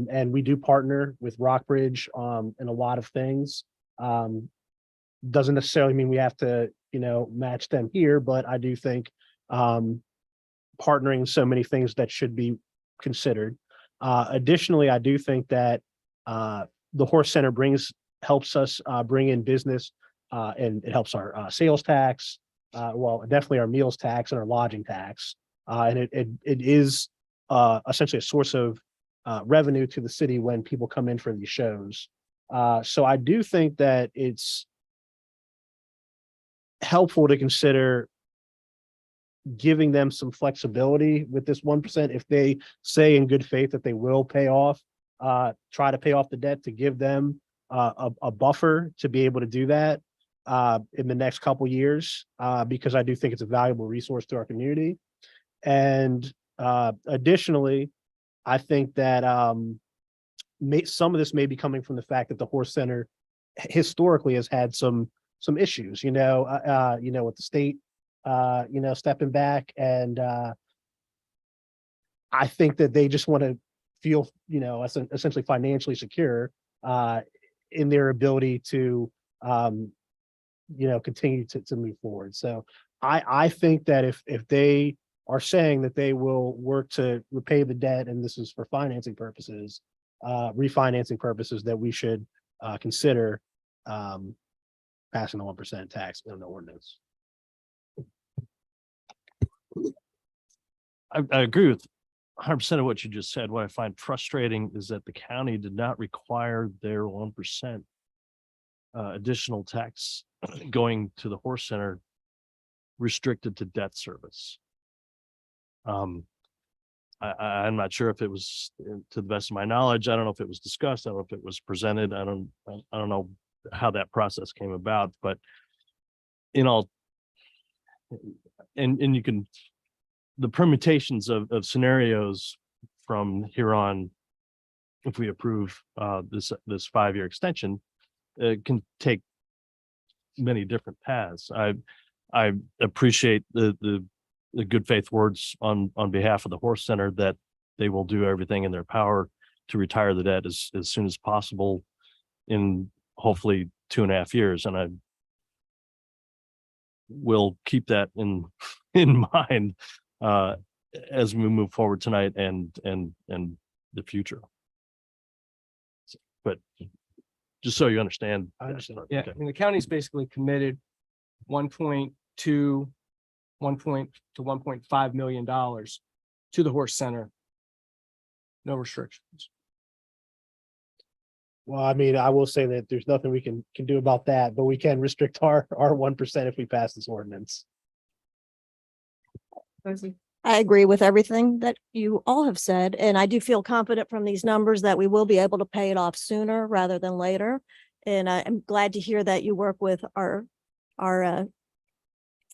S5: and we do partner with Rockbridge in a lot of things. Doesn't necessarily mean we have to, match them here, but I do think partnering so many things that should be considered. Additionally, I do think that the Horse Center helps us bring in business, and it helps our sales tax, well, definitely our meals tax and our lodging tax. And it is essentially a source of revenue to the city when people come in for these shows. So I do think that it's helpful to consider giving them some flexibility with this 1%. If they say in good faith that they will try to pay off the debt, to give them a buffer to be able to do that in the next couple years, because I do think it's a valuable resource to our community. And additionally, I think that some of this may be coming from the fact that the Horse Center historically has had some issues, with the state, stepping back. And I think that they just want to feel, essentially financially secure in their ability to, continue to move forward. So I think that if they are saying that they will work to repay the debt, and this is for refinancing purposes, that we should consider passing the 1% tax in the ordinance.
S11: I agree with 100% of what you just said. What I find frustrating is that the county did not require their 1% additional tax going to the Horse Center restricted to debt service. I'm not sure if it was, to the best of my knowledge, I don't know if it was discussed, I don't know if it was presented, I don't know how that process came about, but and you can, the permutations of scenarios from here on, if we approve this 5-year extension, can take many different paths. I appreciate the good faith words on behalf of the Horse Center that they will do everything in their power to retire the debt as soon as possible in hopefully 2.5 years. And I will keep that in mind as we move forward tonight and the future. but just so you understand.
S5: I understand.
S10: Yeah,
S11: Okay.
S10: I mean, the county's basically committed 1.2, 1.5 million dollars to the horse center. No restrictions.
S5: Well, I mean, I will say that there's nothing we can do about that, but we can restrict our 1% if we pass this ordinance.
S1: Leslie?
S7: I agree with everything that you all have said, and I do feel confident from these numbers that we will be able to pay it off sooner rather than later. And I'm glad to hear that you work with our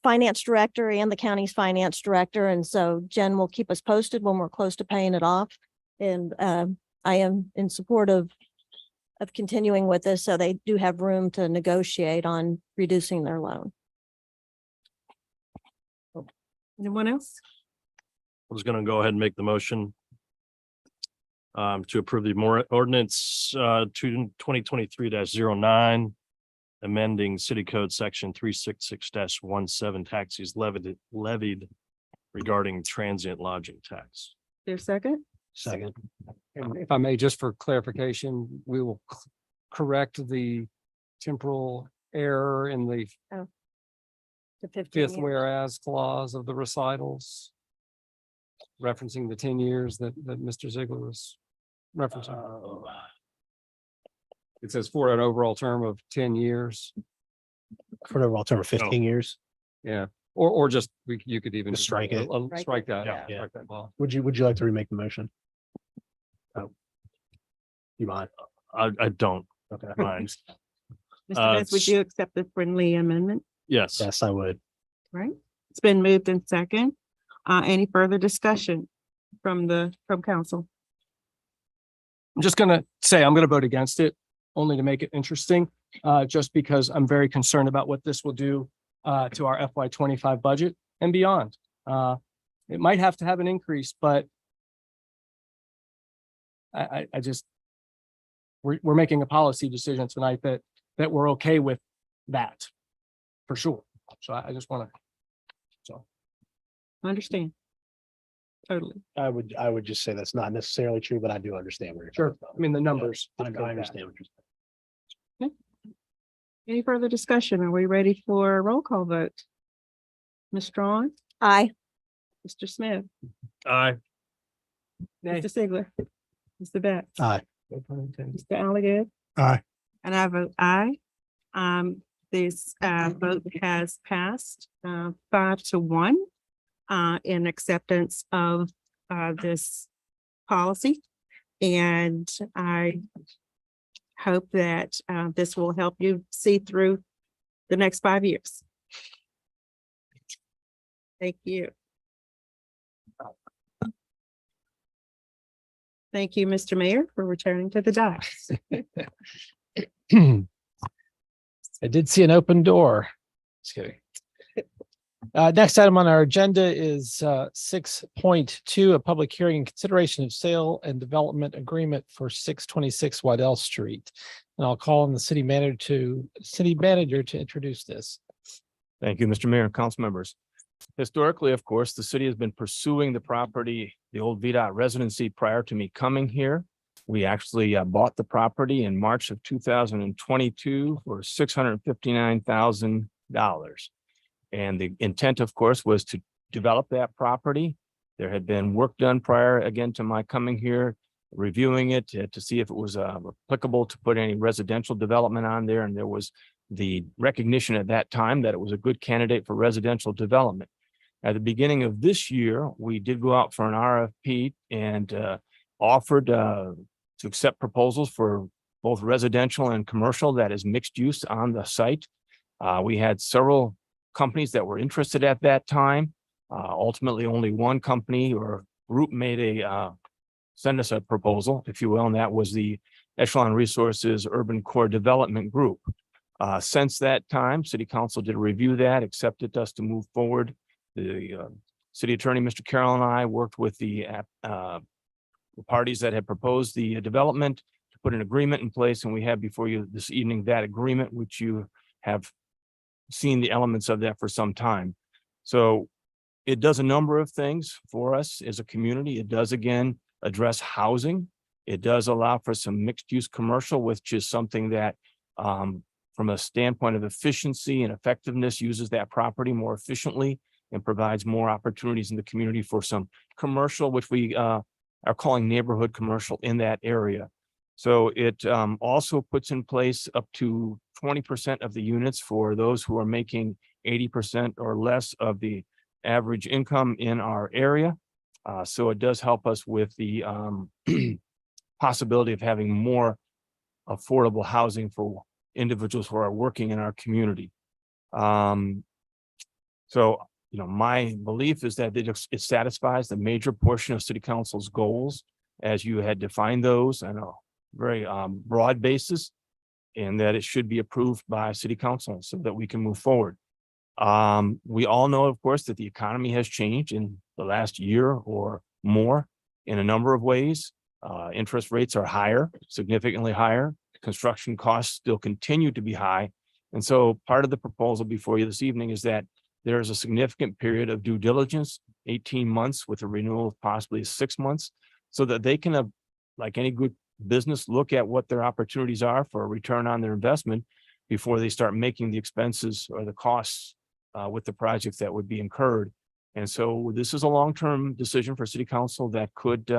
S7: finance director and the county's finance director. And so Jen will keep us posted when we're close to paying it off. And I am in support of continuing with this, so they do have room to negotiate on reducing their loan.
S1: Anyone else?
S11: I was gonna go ahead and make the motion to approve the ordinance 2023-09, amending city code section 366-17 taxis levied regarding transient lodging tax.
S1: There's a second?
S5: Second.
S10: And if I may, just for clarification, we will correct the temporal error in the
S7: To 15
S10: fifth
S7: years.
S10: whereas clause of the recitals, referencing the 10 years that Mr. Ziegler was referencing. It says for an overall term of 10 years.
S5: For the overall term of 15 years.
S10: Yeah, or just, you could even.
S5: Just strike it.
S10: Strike that.
S5: Yeah.
S10: Strike that law.
S5: Would you like to remake the motion? Oh. You mind?
S11: I don't
S5: Okay.
S11: mind.
S1: Mr. Betts, would
S11: s-
S1: you accept the friendly amendment?
S11: Yes.
S5: Yes, I would.
S1: Right? It's been moved in second. Any further discussion from council?
S10: I'm just gonna say, I'm gonna vote against it, only to make it interesting, just because I'm very concerned about what this will do to our FY 25 budget and beyond. It might have to have an increase, but I just, we're making a policy decision tonight that we're okay with that, for sure. So I just wanna, so.
S1: Understand. Totally.
S5: I would just say that's not necessarily true, but I do understand where you're.
S10: Sure,
S5: coming from.
S10: I mean, the numbers.
S5: I understand what you're saying.
S1: Any further discussion? Are we ready for a roll call vote? Ms. Strawn,
S7: Aye.
S1: Mr. Smith,
S11: Aye.
S1: Mr. Sigler, Mr. Betts.
S5: Aye.
S1: Mr. Alligator.
S5: Aye.
S1: And I vote aye. This vote has passed 5-1 in acceptance of this policy. And I hope that this will help you see through the next 5 years. Thank you. Thank you, Mr. Mayor, for returning to the dais.
S3: I did see an open door. Just kidding. Next item on our agenda is 6.2, a public hearing and consideration of sale and development agreement for 626 Waddell Street. And I'll call on the city manager to introduce this.
S6: Thank you, Mr. Mayor and council members. Historically, of course, the city has been pursuing the property, the old VDOT residency prior to me coming here. We actually bought the property in March of 2022 for $659,000. And the intent, of course, was to develop that property. There had been work done prior, again, to my coming here, reviewing it to see if it was applicable to put any residential development on there. And there was the recognition at that time that it was a good candidate for residential development. At the beginning of this year, we did go out for an RFP and offered to accept proposals for both residential and commercial that is mixed use on the site. We had several companies that were interested at that time. Ultimately, only one company or group made send us a proposal, if you will, and that was the Echelon Resources Urban Core Development Group. Since that time, City Council did review that, accepted us to move forward. The city attorney, Mr. Carroll, and I worked with the parties that had proposed the development to put an agreement in place, and we have before you this evening that agreement, which you have seen the elements of that for some time. So it does a number of things for us as a community. It does, again, address housing. It does allow for some mixed use commercial, which is something that from a standpoint of efficiency and effectiveness, uses that property more efficiently and provides more opportunities in the community for some commercial, which we are calling neighborhood commercial in that area. So it also puts in place up to 20% of the units for those who are making 80% or less of the average income in our area. So it does help us with the possibility of having more affordable housing for individuals who are working in our community. So, you know, my belief is that it satisfies the major portion of City Council's goals as you had defined those on a very broad basis, and that it should be approved by City Council so that we can move forward. We all know, of course, that the economy has changed in the last year or more in a number of ways. Interest rates are higher, significantly higher. Construction costs still continue to be high. And so part of the proposal before you this evening is that there is a significant period of due diligence, 18 months with a renewal of possibly 6 months, so that they can, like any good business, look at what their opportunities are for a return on their investment before they start making the expenses or the costs with the projects that would be incurred. And so this is a long-term decision for City Council that could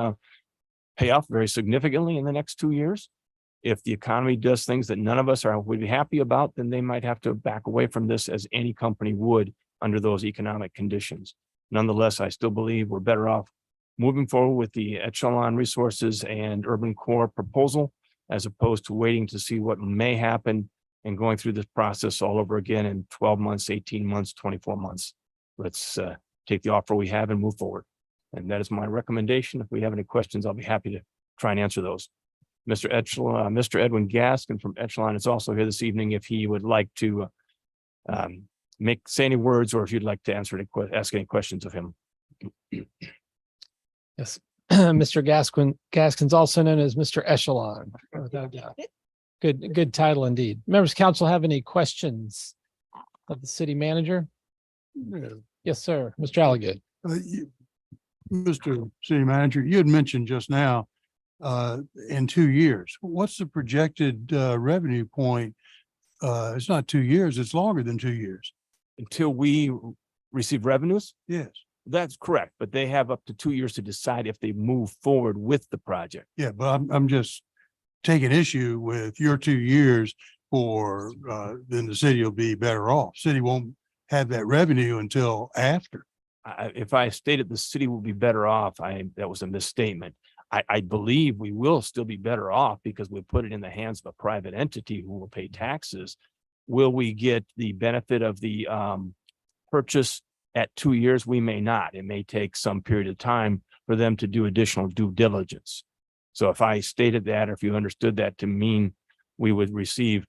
S6: pay off very significantly in the next 2 years. If the economy does things that none of us would be happy about, then they might have to back away from this, as any company would under those economic conditions. Nonetheless, I still believe we're better off moving forward with the Echelon Resources and Urban Core proposal, as opposed to waiting to see what may happen and going through this process all over again in 12 months, 18 months, 24 months. Let's take the offer we have and move forward. And that is my recommendation. If we have any questions, I'll be happy to try and answer those. Mr. Edwin Gaskin from Echelon is also here this evening if he would like to say any words, or if you'd like to ask any questions of him.
S3: Yes, Mr. Gaskin's also known as Mr. Echelon. Without doubt. Good title indeed. Members of council have any questions of the city manager? Yes, sir. Mr. Alligood.
S2: Mr. City Manager, you had mentioned just now, in 2 years, what's the projected revenue point? It's not 2 years, it's longer than 2 years.
S6: Until we receive revenues?
S2: Yes.
S6: That's correct, but they have up to 2 years to decide if they move forward with the project.
S2: Yeah, but I'm just taking issue with your 2 years for, then the city will be better off. City won't have that revenue until after.
S6: If I stated the city will be better off, that was a misstatement. I believe we will still be better off because we put it in the hands of a private entity who will pay taxes. Will we get the benefit of the purchase at 2 years? We may not. It may take some period of time for them to do additional due diligence. So if I stated that, or if you understood that to mean we would receive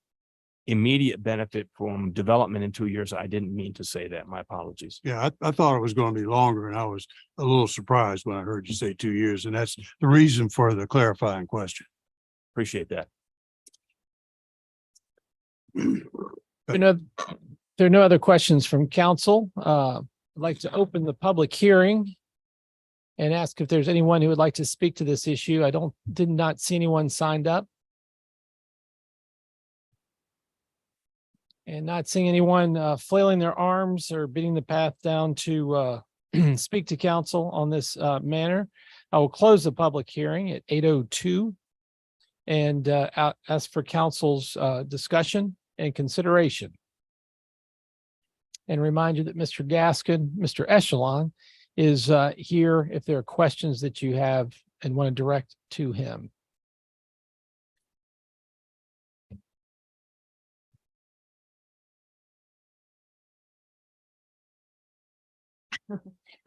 S6: immediate benefit from development in 2 years, I didn't mean to say that. My apologies.
S2: Yeah, I thought it was going to be longer, and I was a little surprised when I heard you say 2 years, and that's the reason for the clarifying question.
S6: Appreciate that.
S3: There are no other questions from council. I'd like to open the public hearing and ask if there's anyone who would like to speak to this issue. I did not see anyone signed up. And not seeing anyone flailing their arms or beating the path down to speak to council on this matter. I will close the public hearing at 8:02 and ask for council's discussion and consideration. And remind you that Mr. Gaskin, Mr. Echelon is here if there are questions that you have and want to direct to him.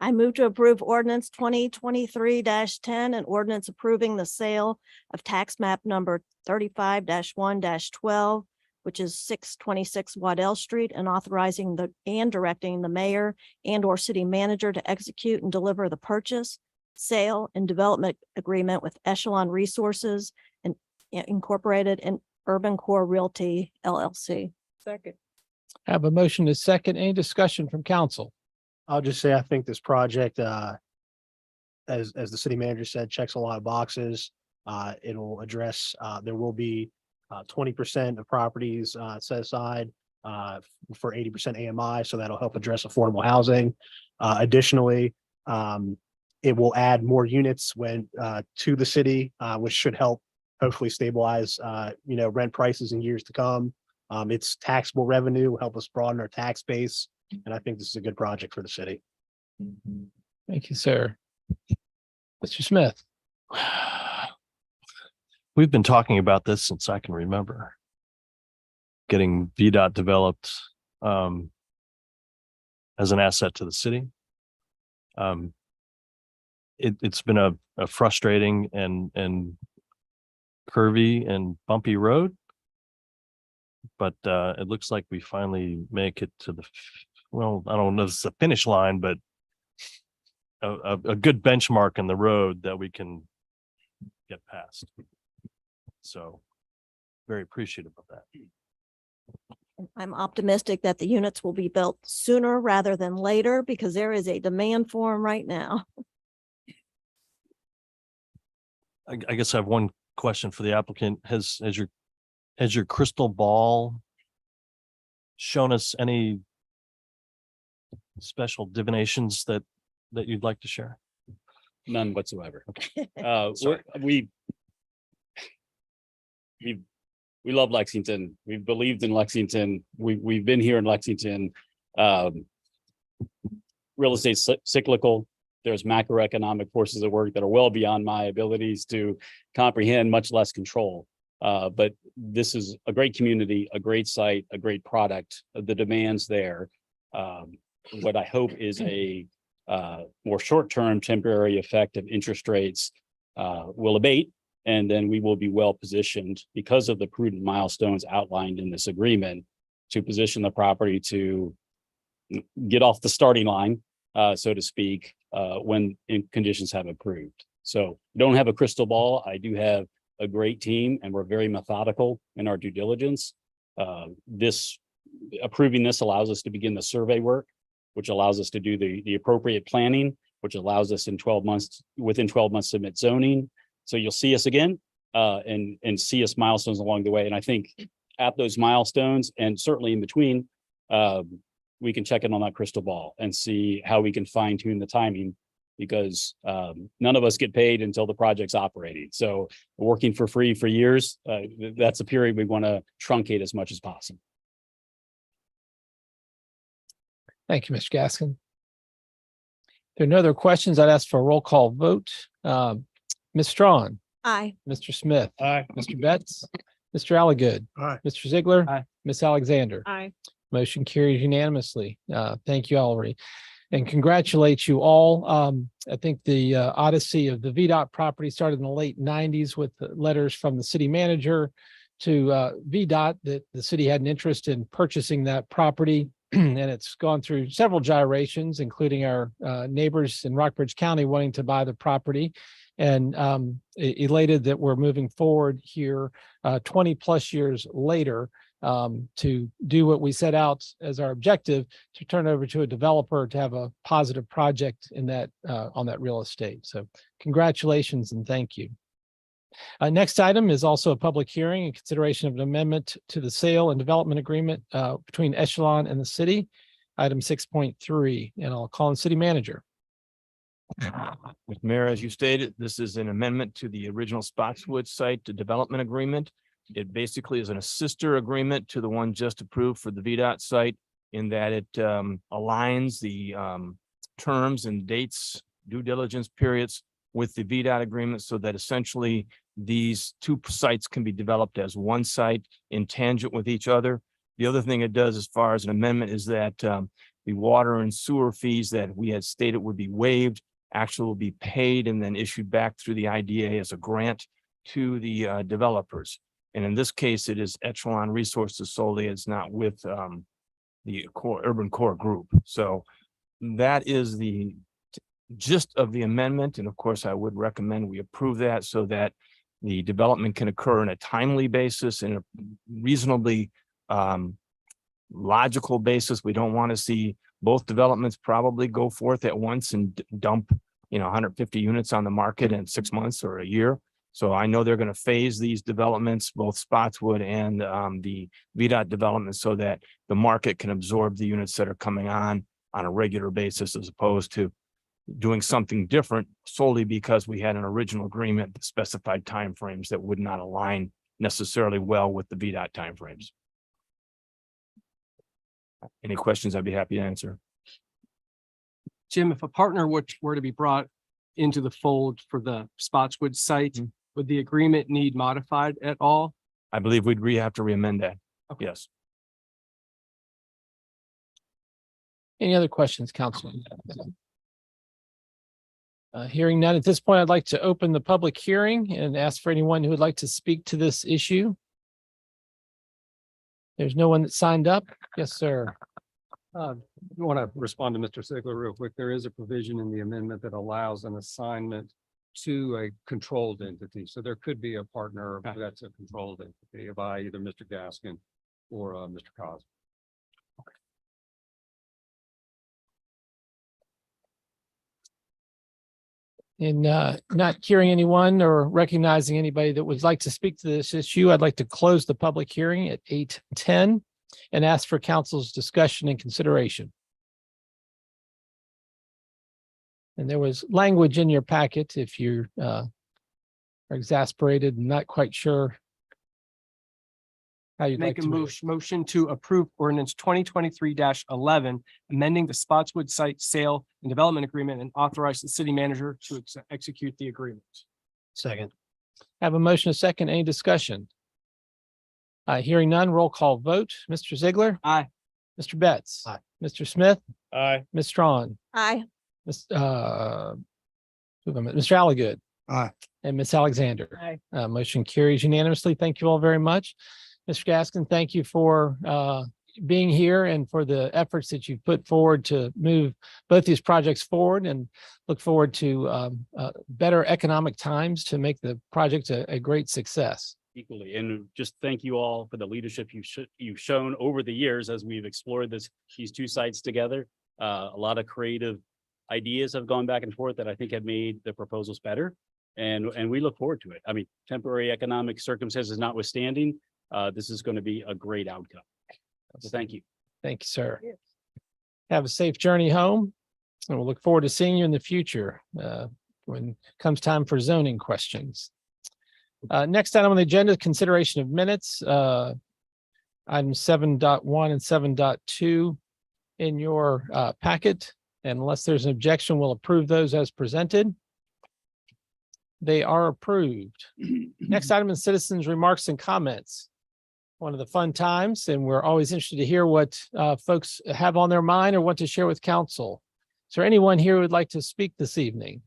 S7: I move to approve ordinance 2023-10 and ordinance approving the sale of tax map number 35-1-12, which is 626 Waddell Street, and authorizing and directing the mayor and or city manager to execute and deliver the purchase, sale, and development agreement with Echelon Resources and Incorporated and Urban Core Realty LLC.
S1: Second.
S3: I have a motion to second. Any discussion from council?
S5: I'll just say, I think this project, as the city manager said, checks a lot of boxes. It'll address, there will be 20% of properties set aside for 80% AMI, so that'll help address affordable housing. Additionally, it will add more units when to the city, which should help hopefully stabilize rent prices in years to come. It's taxable revenue, will help us broaden our tax base, and I think this is a good project for the city.
S3: Thank you, sir. Mr. Smith.
S11: We've been talking about this since I can remember. Getting VDOT developed as an asset to the city. It's been a frustrating and curvy and bumpy road. But it looks like we finally make it to the, well, I don't know if it's the finish line, but a good benchmark in the road that we can get past. So very appreciative of that.
S7: I'm optimistic that the units will be built sooner rather than later because there is a demand for them right now.
S11: I guess I have one question for the applicant. Has your crystal ball shown us any special divinations that you'd like to share?
S12: None whatsoever.
S11: Okay.
S12: Sorry. We love Lexington. We've believed in Lexington. We've been here in Lexington. Real estate's cyclical. There's macroeconomic forces at work that are well beyond my abilities to comprehend, much less control. But this is a great community, a great site, a great product. The demand's there. What I hope is a more short-term temporary effect of interest rates will abate, and then we will be well positioned because of the prudent milestones outlined in this agreement to position the property to get off the starting line, so to speak, when conditions have improved. So don't have a crystal ball. I do have a great team, and we're very methodical in our due diligence. Approving this allows us to begin the survey work, which allows us to do the appropriate planning, which allows us within 12 months submit zoning. So you'll see us again and see us milestones along the way. And I think at those milestones and certainly in between, we can check in on that crystal ball and see how we can fine tune the timing, because none of us get paid until the project's operating. So working for free for years, that's a period we want to truncate as much as possible.
S3: Thank you, Mr. Gaskin. If there are no other questions, I'd ask for a roll call vote. Ms. Strawn,
S7: Aye.
S3: Mr. Smith,
S2: Aye.
S3: Mr. Betts, Mr. Alligood,
S2: Aye.
S3: Mr. Ziegler,
S10: Aye.
S3: Ms. Alexander.
S1: Aye.
S3: Motion carries unanimously. Thank you, Ellery. And congratulate you all. I think the odyssey of the VDOT property started in the late 90s with letters from the city manager to VDOT that the city had an interest in purchasing that property. And it's gone through several gyrations, including our neighbors in Rockbridge County wanting to buy the property. And elated that we're moving forward here 20 plus years later to do what we set out as our objective, to turn over to a developer to have a positive project in that on that real estate. So congratulations and thank you. Next item is also a public hearing and consideration of an amendment to the sale and development agreement between Echelon and the city, item 6.3, and I'll call on city manager.
S6: Mr. Mayor, as you stated, this is an amendment to the original Spotswood site to development agreement. It basically is a sister agreement to the one just approved for the VDOT site, in that it aligns the terms and dates, due diligence periods with the VDOT agreement, so that essentially these two sites can be developed as one site in tangent with each other. The other thing it does as far as an amendment is that the water and sewer fees that we had stated would be waived actually will be paid and then issued back through the IDA as a grant to the developers. And in this case, it is Echelon Resources solely. It's not with the urban core group. So that is the gist of the amendment. And of course, I would recommend we approve that so that the development can occur on a timely basis and a reasonably logical basis. We don't want to see both developments probably go forth at once and dump 150 units on the market in 6 months or a year. So I know they're going to phase these developments, both Spotswood and the VDOT development, so that the market can absorb the units that are coming on a regular basis, as opposed to doing something different solely because we had an original agreement that specified timeframes that would not align necessarily well with the VDOT timeframes. Any questions, I'd be happy to answer.
S10: Jim, if a partner were to be brought into the fold for the Spotswood site, would the agreement need modified at all?
S6: I believe we'd have to re-amend that. Yes.
S3: Any other questions, council? Hearing none at this point, I'd like to open the public hearing and ask for anyone who would like to speak to this issue. There's no one that signed up. Yes, sir.
S13: I want to respond to Mr. Sigler real quick. There is a provision in the amendment that allows an assignment to a controlled entity. So there could be a partner that's a controlled entity by either Mr. Gaskin or Mr. Cosby.
S3: In not hearing anyone or recognizing anybody that would like to speak to this issue, I'd like to close the public hearing at 8:10 and ask for council's discussion and consideration. And there was language in your packet if you are exasperated and not quite sure how you'd like
S10: Make a
S3: to.
S10: motion to approve ordinance 2023-11, amending the Spotswood site sale and development agreement and authorize the city manager to execute the agreement.
S5: Second.
S3: Have a motion, a second, any discussion? Hearing none, roll call vote. Mr. Ziegler.
S10: Aye.
S3: Mr. Betts.
S5: Aye.
S3: Mr. Smith.
S5: Aye.
S3: Ms. Strawn.
S7: Aye.
S3: Mr. Alligood.
S2: Aye.
S3: And Ms. Alexander.
S8: Aye.
S3: Motion carries unanimously. Thank you all very much. Mr. Gaskin, thank you for being here and for the efforts that you've put forward to move both these projects forward, and look forward to better economic times to make the project a great success.
S12: Equally, and just thank you all for the leadership you've shown over the years as we've explored these two sites together. A lot of creative ideas have gone back and forth that I think have made the proposals better, and we look forward to it. I mean, temporary economic circumstances notwithstanding, this is going to be a great outcome. So thank you.
S3: Thank you, sir. Have a safe journey home, and we'll look forward to seeing you in the future when it comes time for zoning questions. Next item on the agenda, consideration of minutes, items 7.1 and 7.2 in your packet. And unless there's an objection, we'll approve those as presented. They are approved. Next item is citizens' remarks and comments. One of the fun times, and we're always interested to hear what folks have on their mind or want to share with council. Is there anyone here who would like to speak this evening?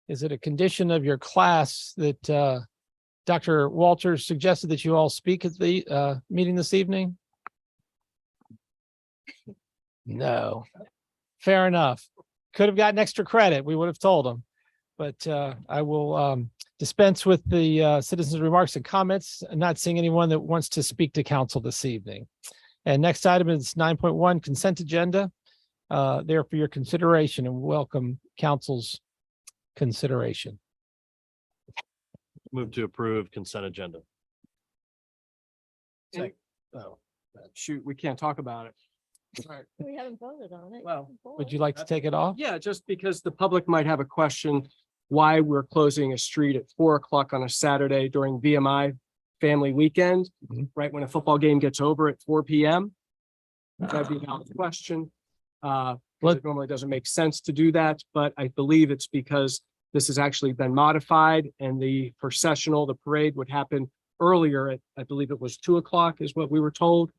S3: Is it a condition of your class that Dr. Walters suggested that you all speak at the meeting this evening? No. Fair enough. Could have gotten extra credit. We would have told them. But I will dispense with the citizens' remarks and comments. Not seeing anyone that wants to speak to council this evening. And next item is 9.1 consent agenda. There for your consideration, and welcome council's consideration.
S11: Move to approve consent agenda.
S10: Oh, shoot, we can't talk about it. Right.
S7: We haven't voted on it.
S10: Well,
S3: Would you like to take it off?
S10: Yeah, just because the public might have a question why we're closing a street at 4 o'clock on a Saturday during VMI family weekend, right when a football game gets over at 4 p.m. That'd be a valid question. It normally doesn't make sense to do that, but I believe it's because this has actually been modified, and the processional, the parade would happen earlier at, I believe it was 2 o'clock is what we were told.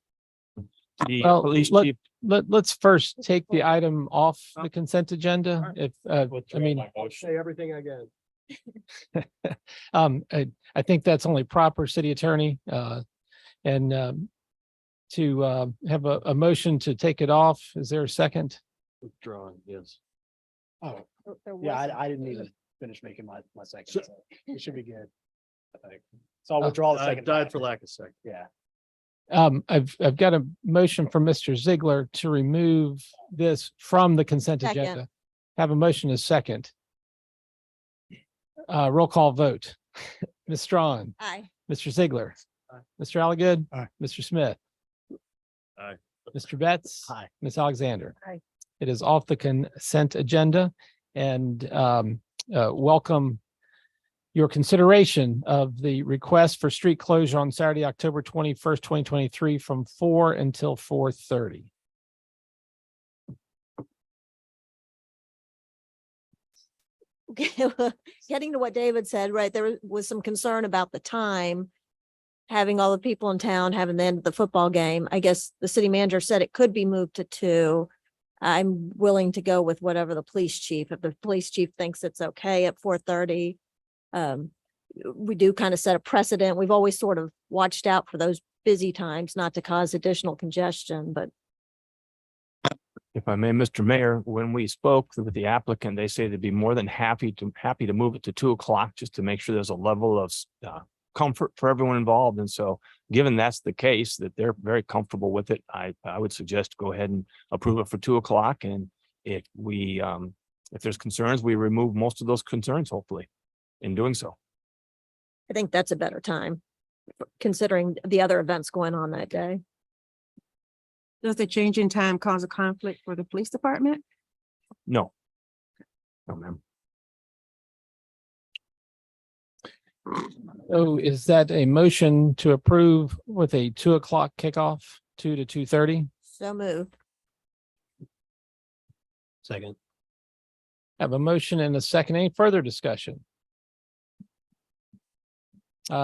S6: The
S3: Well,
S6: police
S3: let-
S6: chief,
S3: Let's first take the item off the consent agenda. If, I mean,
S10: I'll say everything again.
S3: I think that's only proper, city attorney, and to have a motion to take it off. Is there a second?
S11: Withdrawn, yes.
S5: Oh, yeah, I didn't even finish making my second. So it should be good. I think. So I'll withdraw the second.
S11: Died for lack of second.
S5: Yeah.
S3: I've got a motion from Mr. Ziegler to remove this from the consent
S7: Second.
S3: agenda. Have a motion as second. Roll call vote. Ms. Strawn,
S7: Aye.
S3: Mr. Ziegler, Mr. Alligood,
S2: Aye.
S3: Mr. Smith.
S11: Aye.
S3: Mr. Betts.
S5: Aye.
S3: Ms. Alexander.
S7: Aye.
S3: It is off the consent agenda and welcome your consideration of the request for street closure on Saturday, October 21st, 2023 from 4 until 4:30.
S7: Okay, well, getting to what David said, right, there was some concern about the time. Having all the people in town, having the end of the football game. I guess the city manager said it could be moved to 2. I'm willing to go with whatever the police chief, if the police chief thinks it's okay at 4:30. We do kind of set a precedent. We've always sort of watched out for those busy times, not to cause additional congestion, but
S6: If I may, Mr. Mayor, when we spoke with the applicant, they say they'd be more than happy to move it to 2 o'clock just to make sure there's a level of comfort for everyone involved. And so given that's the case, that they're very comfortable with it, I would suggest go ahead and approve it for 2 o'clock. And if we if there's concerns, we remove most of those concerns, hopefully, in doing so.
S7: I think that's a better time considering the other events going on that day.
S1: Does the change in time cause a conflict for the police department?
S6: No. No, ma'am.
S3: Oh, is that a motion to approve with a 2 o'clock kickoff, 2 to 2:30?
S7: So moved.
S5: Second.
S3: Have a motion and a second. Any further discussion?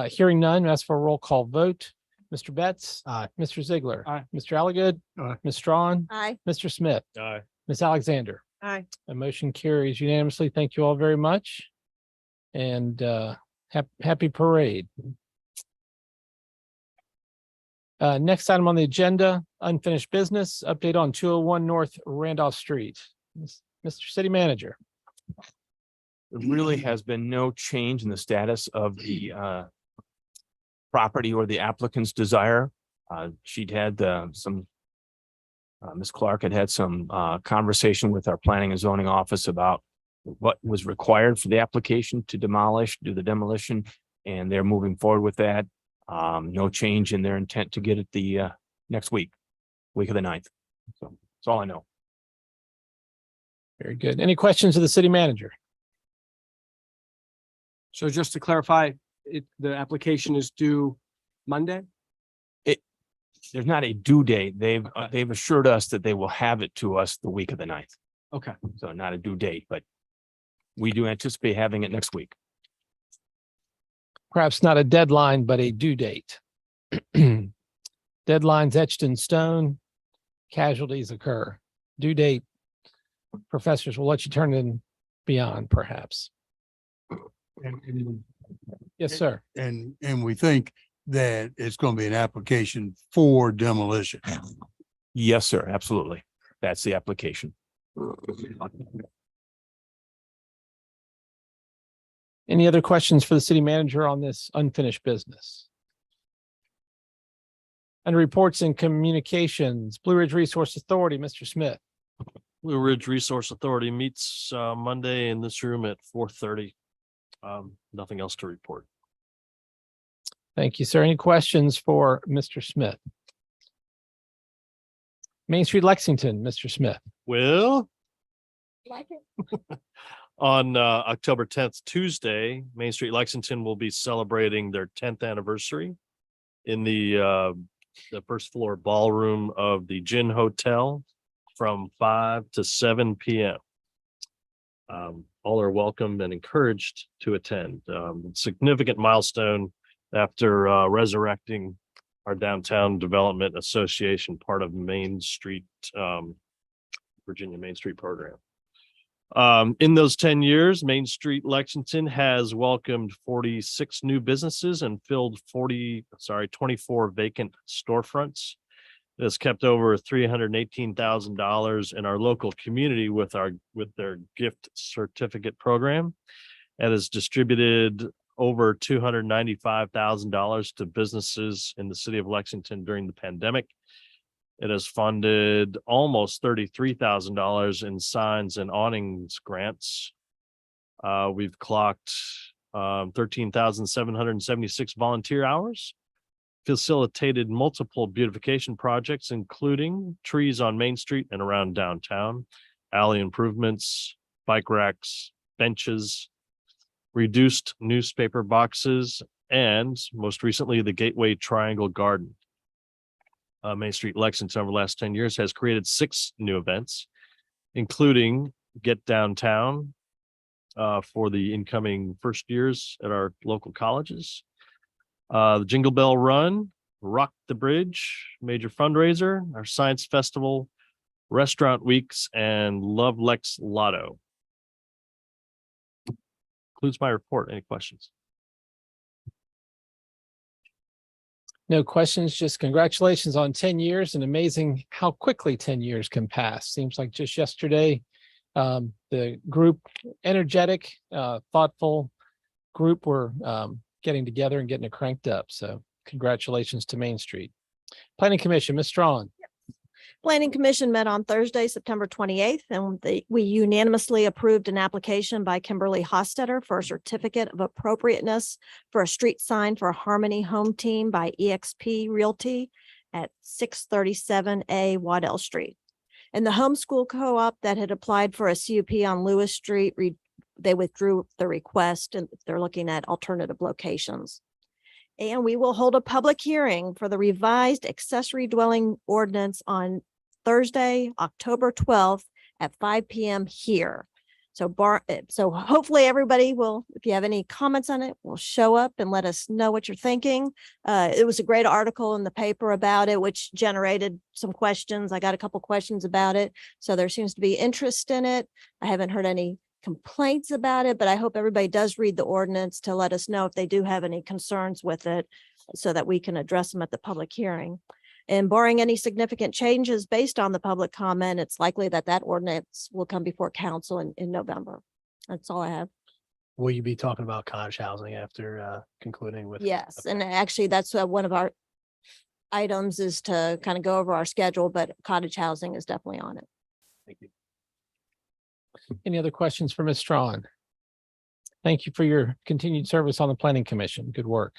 S3: Hearing none, ask for a roll call vote. Mr. Betts.
S5: Aye.
S3: Mr. Ziegler.
S10: Aye.
S3: Mr. Alligood.
S2: Aye.
S3: Ms. Strawn.
S7: Aye.
S3: Mr. Smith.
S11: Aye.
S3: Ms. Alexander.
S1: Aye.
S3: A motion carries unanimously. Thank you all very much. And happy parade. Next item on the agenda, unfinished business, update on 201 North Randolph Street. Mr. City Manager.
S6: There really has been no change in the status of the property or the applicant's desire. She'd had Ms. Clark had some conversation with our planning and zoning office about what was required for the application to do the demolition, and they're moving forward with that. No change in their intent to get it the next week of the 9th. So that's all I know.
S3: Very good. Any questions of the city manager?
S10: So just to clarify, the application is due Monday?
S6: There's not a due date. They've assured us that they will have it to us the week of the 9th.
S10: Okay.
S6: So not a due date, but we do anticipate having it next week.
S3: Perhaps not a deadline, but a due date. Deadlines etched in stone, casualties occur. Due date, professors will let you turn in beyond, perhaps. Yes, sir.
S2: And we think that it's going to be an application for demolition.
S6: Yes, sir. Absolutely. That's the application.
S3: Any other questions for the city manager on this unfinished business? Under reports and communications, Blue Ridge Resource Authority, Mr. Smith.
S11: Blue Ridge Resource Authority meets Monday in this room at 4:30. Nothing else to report.
S3: Thank you, sir. Any questions for Mr. Smith? Main Street Lexington, Mr. Smith.
S11: Well,
S7: Like it?
S11: on October 10th, Tuesday, Main Street Lexington will be celebrating their 10th anniversary in the first floor ballroom of the Gin Hotel from 5 to 7 p.m. All are welcome and encouraged to attend. Significant milestone after resurrecting our Downtown Development Association, part of Main Street, Virginia Main Street program. In those 10 years, Main Street Lexington has welcomed 46 new businesses and filled 24 vacant storefronts. It has kept over $318,000 in our local community with their gift certificate program, and has distributed over $295,000 to businesses in the city of Lexington during the pandemic. It has funded almost $33,000 in signs and awnings grants We've clocked 13,776 volunteer hours, facilitated multiple beautification projects, including trees on Main Street and around downtown, alley improvements, bike racks, benches, reduced newspaper boxes, and most recently, the Gateway Triangle Garden. Main Street Lexington over the last 10 years has created 6 new events, including Get Downtown for the incoming first years at our local colleges. The Jingle Bell Run, Rock the Bridge, major fundraiser, our science festival, restaurant weeks, and Love Lex Lotto. Concludes my report. Any questions?
S3: No questions, just congratulations on 10 years and amazing how quickly 10 years can pass. Seems like just yesterday, the group, energetic, thoughtful group were getting together and getting it cranked up. So congratulations to Main Street. Planning Commission, Ms. Strawn.
S7: Planning Commission met on Thursday, September 28th, and we unanimously approved an application by Kimberly Hostetter for a certificate of appropriateness for a street sign for Harmony Home Team by EXP Realty at 637A Waddell Street. And the homeschool co-op that had applied for a CUP on Lewis Street, they withdrew the request and they're looking at alternative locations. And we will hold a public hearing for the revised accessory dwelling ordinance on Thursday, October 12th at 5 p.m. here. So hopefully everybody will, if you have any comments on it, will show up and let us know what you're thinking. It was a great article in the paper about it, which generated some questions. I got a couple questions about it. So there seems to be interest in it. I haven't heard any complaints about it, but I hope everybody does read the ordinance to let us know if they do have any concerns with it so that we can address them at the public hearing. And barring any significant changes based on the public comment, it's likely that that ordinance will come before council in November. That's all I have.
S5: Will you be talking about cottage housing after concluding with?
S7: Yes, and actually that's one of our items is to kind of go over our schedule, but cottage housing is definitely on it.
S5: Thank you.
S3: Any other questions for Ms. Strawn? Thank you for your continued service on the Planning Commission. Good work.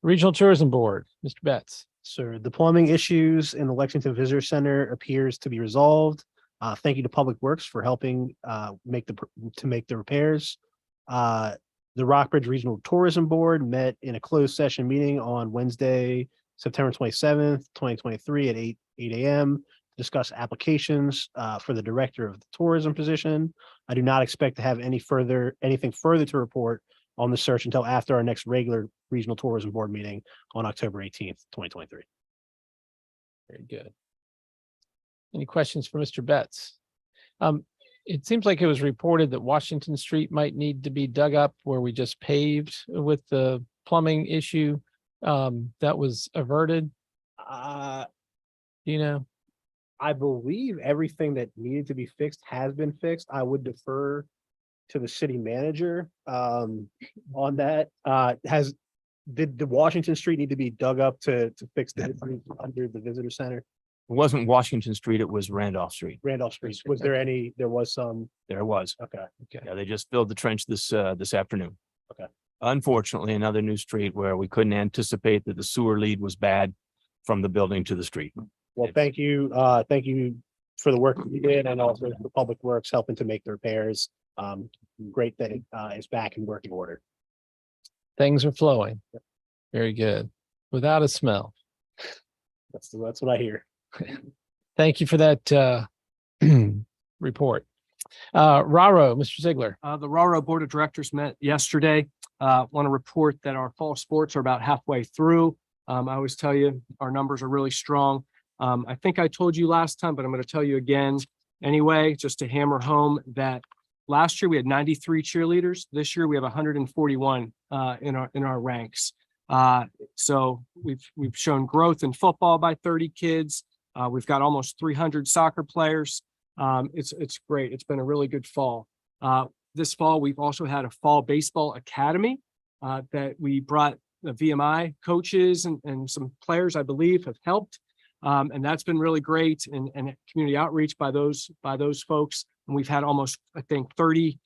S3: Regional Tourism Board, Mr. Betts.
S5: Sir, the plumbing issues in the Lexington Visitor Center appears to be resolved. Thank you to Public Works for helping make the repairs. The Rockbridge Regional Tourism Board met in a closed session meeting on Wednesday, September 27th, 2023 at 8 a.m. to discuss applications for the director of the tourism position. I do not expect to have anything further to report on the search until after our next regular Regional Tourism Board meeting on October 18th, 2023.
S3: Very good. Any questions for Mr. Betts? It seems like it was reported that Washington Street might need to be dug up where we just paved with the plumbing issue that was averted. Do you know?
S5: I believe everything that needed to be fixed has been fixed. I would defer to the city manager on that. Did the Washington Street need to be dug up to fix that under the visitor center?
S6: It wasn't Washington Street, it was Randolph Street.
S5: Randolph Street. Was there was some?
S6: There was.
S5: Okay.
S6: Yeah, they just filled the trench this afternoon.
S5: Okay.
S6: Unfortunately, another new street where we couldn't anticipate that the sewer lead was bad from the building to the street.
S5: Well, thank you. Thank you for the work you did and also for Public Works helping to make the repairs. Great that it is back in working order.
S3: Things are flowing. Very good. Without a smell.
S5: That's what I hear.
S3: Thank you for that report. Raro, Mr. Ziegler.
S10: The Raro Board of Directors met yesterday. Want to report that our fall sports are about halfway through. I always tell you, our numbers are really strong. I think I told you last time, but I'm going to tell you again anyway, just to hammer home that last year we had 93 cheerleaders. This year we have 141 in our ranks. So we've shown growth in football by 30 kids. We've got almost 300 soccer players. It's great. It's been a really good fall. This fall, we've also had a fall baseball academy that we brought the VMI coaches and some players, I believe, have helped. And that's been really great and community outreach by those folks. And we've had almost, I think, 30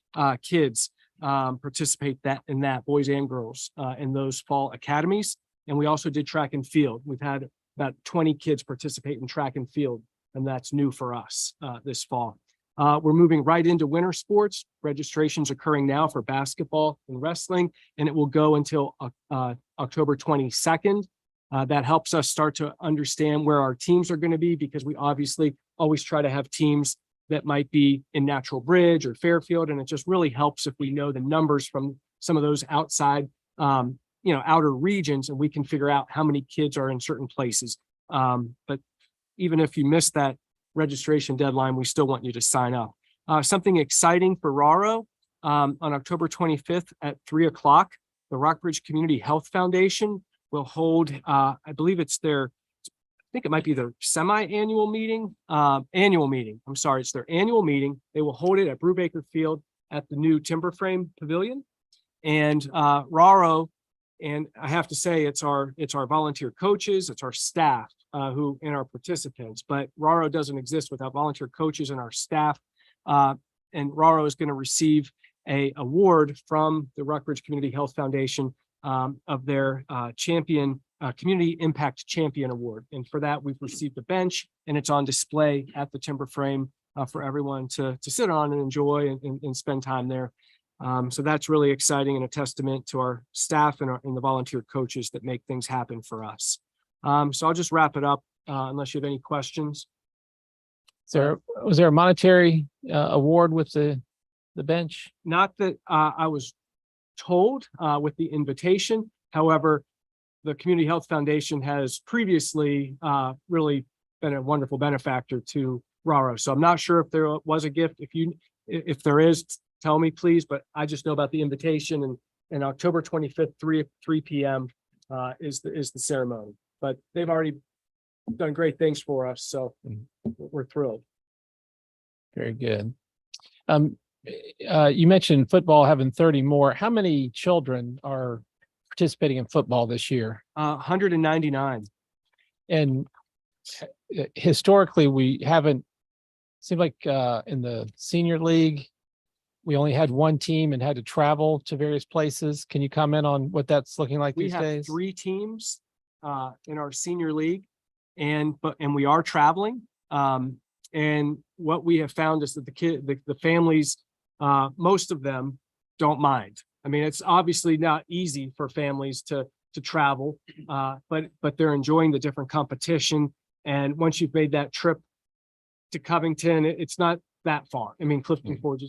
S10: kids participate in that, boys and girls, in those fall academies. And we also did track and field. We've had about 20 kids participate in track and field, and that's new for us this fall. We're moving right into winter sports. Registration's occurring now for basketball and wrestling, and it will go until October 22nd. That helps us start to understand where our teams are going to be, because we obviously always try to have teams that might be in Natural Bridge or Fairfield, and it just really helps if we know the numbers from some of those outside, outer regions, and we can figure out how many kids are in certain places. But even if you miss that registration deadline, we still want you to sign up. Something exciting for Raro, on October 25th at 3:00, the Rockbridge Community Health Foundation will hold, I believe it's their, I think it might be their semi-annual meeting, I'm sorry, it's their annual meeting. They will hold it at Brubaker Field at the new timber frame pavilion. And Raro, and I have to say, it's our volunteer coaches, it's our staff, and our participants, but Raro doesn't exist without volunteer coaches and our staff. And Raro is going to receive a award from the Rockbridge Community Health Foundation of their Community Impact Champion Award. And for that, we've received a bench, and it's on display at the timber frame for everyone to sit on and enjoy and spend time there. So that's really exciting and a testament to our staff and the volunteer coaches that make things happen for us. So I'll just wrap it up unless you have any questions.
S3: Was there a monetary award with the bench?
S10: Not that I was told with the invitation. However, the Community Health Foundation has previously really been a wonderful benefactor to Raro. So I'm not sure if there was a gift. If there is, tell me please, but I just know about the invitation, and October 25th, 3 p.m. is the ceremony. But they've already done great things for us, so we're thrilled.
S3: Very good. You mentioned football having 30 more. How many children are participating in football this year?
S10: 199.
S3: And historically, we haven't, seemed like in the senior league, we only had one team and had to travel to various places. Can you comment on what that's looking like
S10: We
S3: these
S10: have
S3: days?
S10: 3 teams in our senior league, and we are traveling. And what we have found is that the families, most of them don't mind. I mean, it's obviously not easy for families to travel, but they're enjoying the different competition. And once you've made that trip to Covington, it's not that far. I mean, Clifton Forge,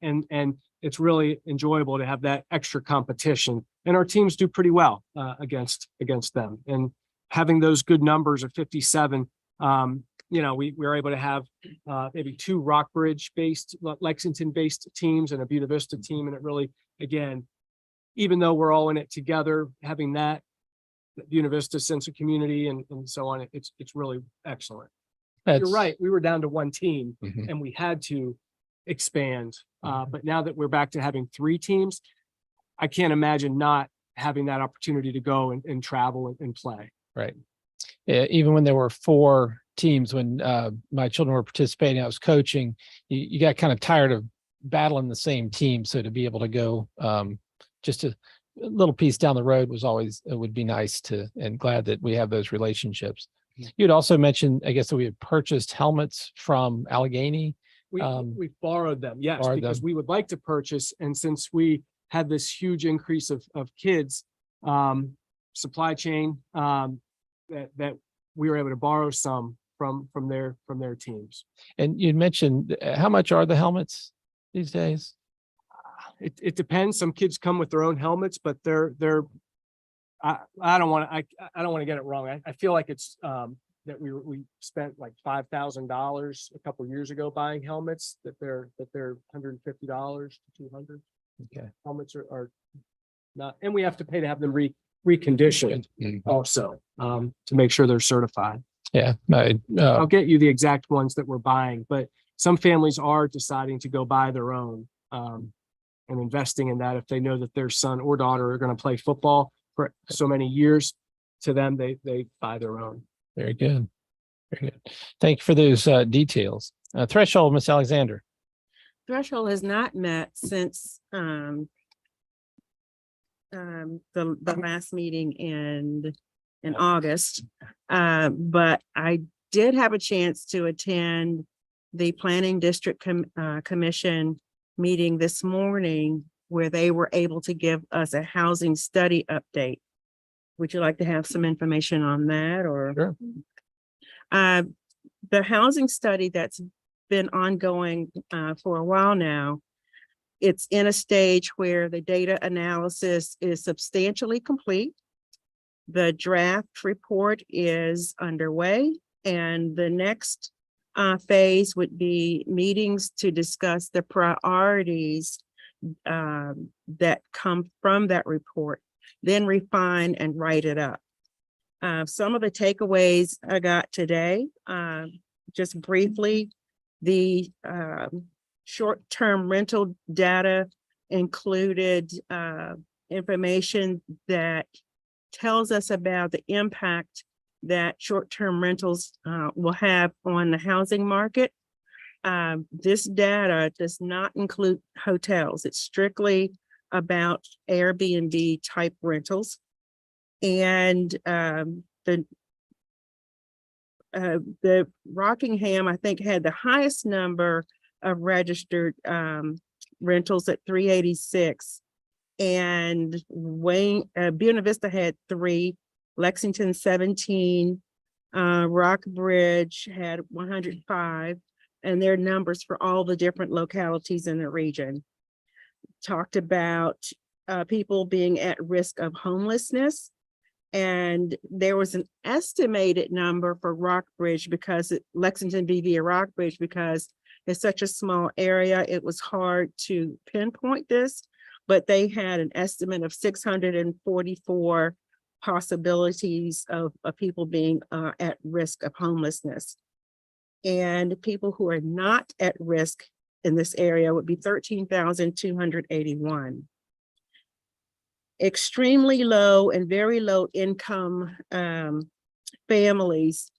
S10: and it's really enjoyable to have that extra competition. And our teams do pretty well against them. And having those good numbers of 57, we were able to have maybe 2 Rockbridge-based, Lexington-based teams and a Buena Vista team. And it really, again, even though we're all in it together, having that Buena Vista sense of community and so on, it's really excellent. You're right. We were down to 1 team and we had to expand. But now that we're back to having 3 teams, I can't imagine not having that opportunity to go and travel and play.
S3: Right. Yeah, even when there were 4 teams, when my children were participating, I was coaching, you got kind of tired of battling the same team. So to be able to go just a little piece down the road would be nice and glad that we have those relationships. You'd also mentioned, I guess, that we had purchased helmets from Allegheny.
S10: We borrowed them, yes, because we would like to purchase. And since we had this huge increase of kids, supply chain, that we were able to borrow some from their teams.
S3: And you'd mentioned, how much are the helmets these days?
S10: It depends. Some kids come with their own helmets, but they're I don't want to get it wrong. I feel like it's that we spent like $5,000 a couple of years ago buying helmets, that they're $150 to $200.
S3: Okay.
S10: Helmets are not, and we have to pay to have them reconditioned also to make sure they're certified.
S3: Yeah.
S10: I'll get you the exact ones that we're buying, but some families are deciding to go buy their own and investing in that if they know that their son or daughter are going to play football for so many years. To them, they buy their own.
S3: Very good. Very good. Thank you for those details. Threshold, Ms. Alexander.
S1: Threshold has not met since the last meeting in August. But I did have a chance to attend the Planning District Commission meeting this morning, where they were able to give us a housing study update. Would you like to have some information on that, or?
S3: Sure.
S1: The housing study that's been ongoing for a while now, it's in a stage where the data analysis is substantially complete. The draft report is underway, and the next phase would be meetings to discuss the priorities that come from that report, then refine and write it up. Some of the takeaways I got today, just briefly, the short-term rental data included information that tells us about the impact that short-term rentals will have on the housing market. This data does not include hotels. It's strictly about Airbnb type rentals. And the Rockingham, I think, had the highest number of registered rentals at 386. And Buena Vista had 3, Lexington 17, Rockbridge had 105, and their numbers for all the different localities in the region. Talked about people being at risk of homelessness. And there was an estimated number for Rockbridge because Lexington BV or Rockbridge, because it's such a small area, it was hard to pinpoint this, but they had an estimate of 644 possibilities of people being at risk of homelessness. And people who are not at risk in this area would be 13,281. Extremely low and very low income families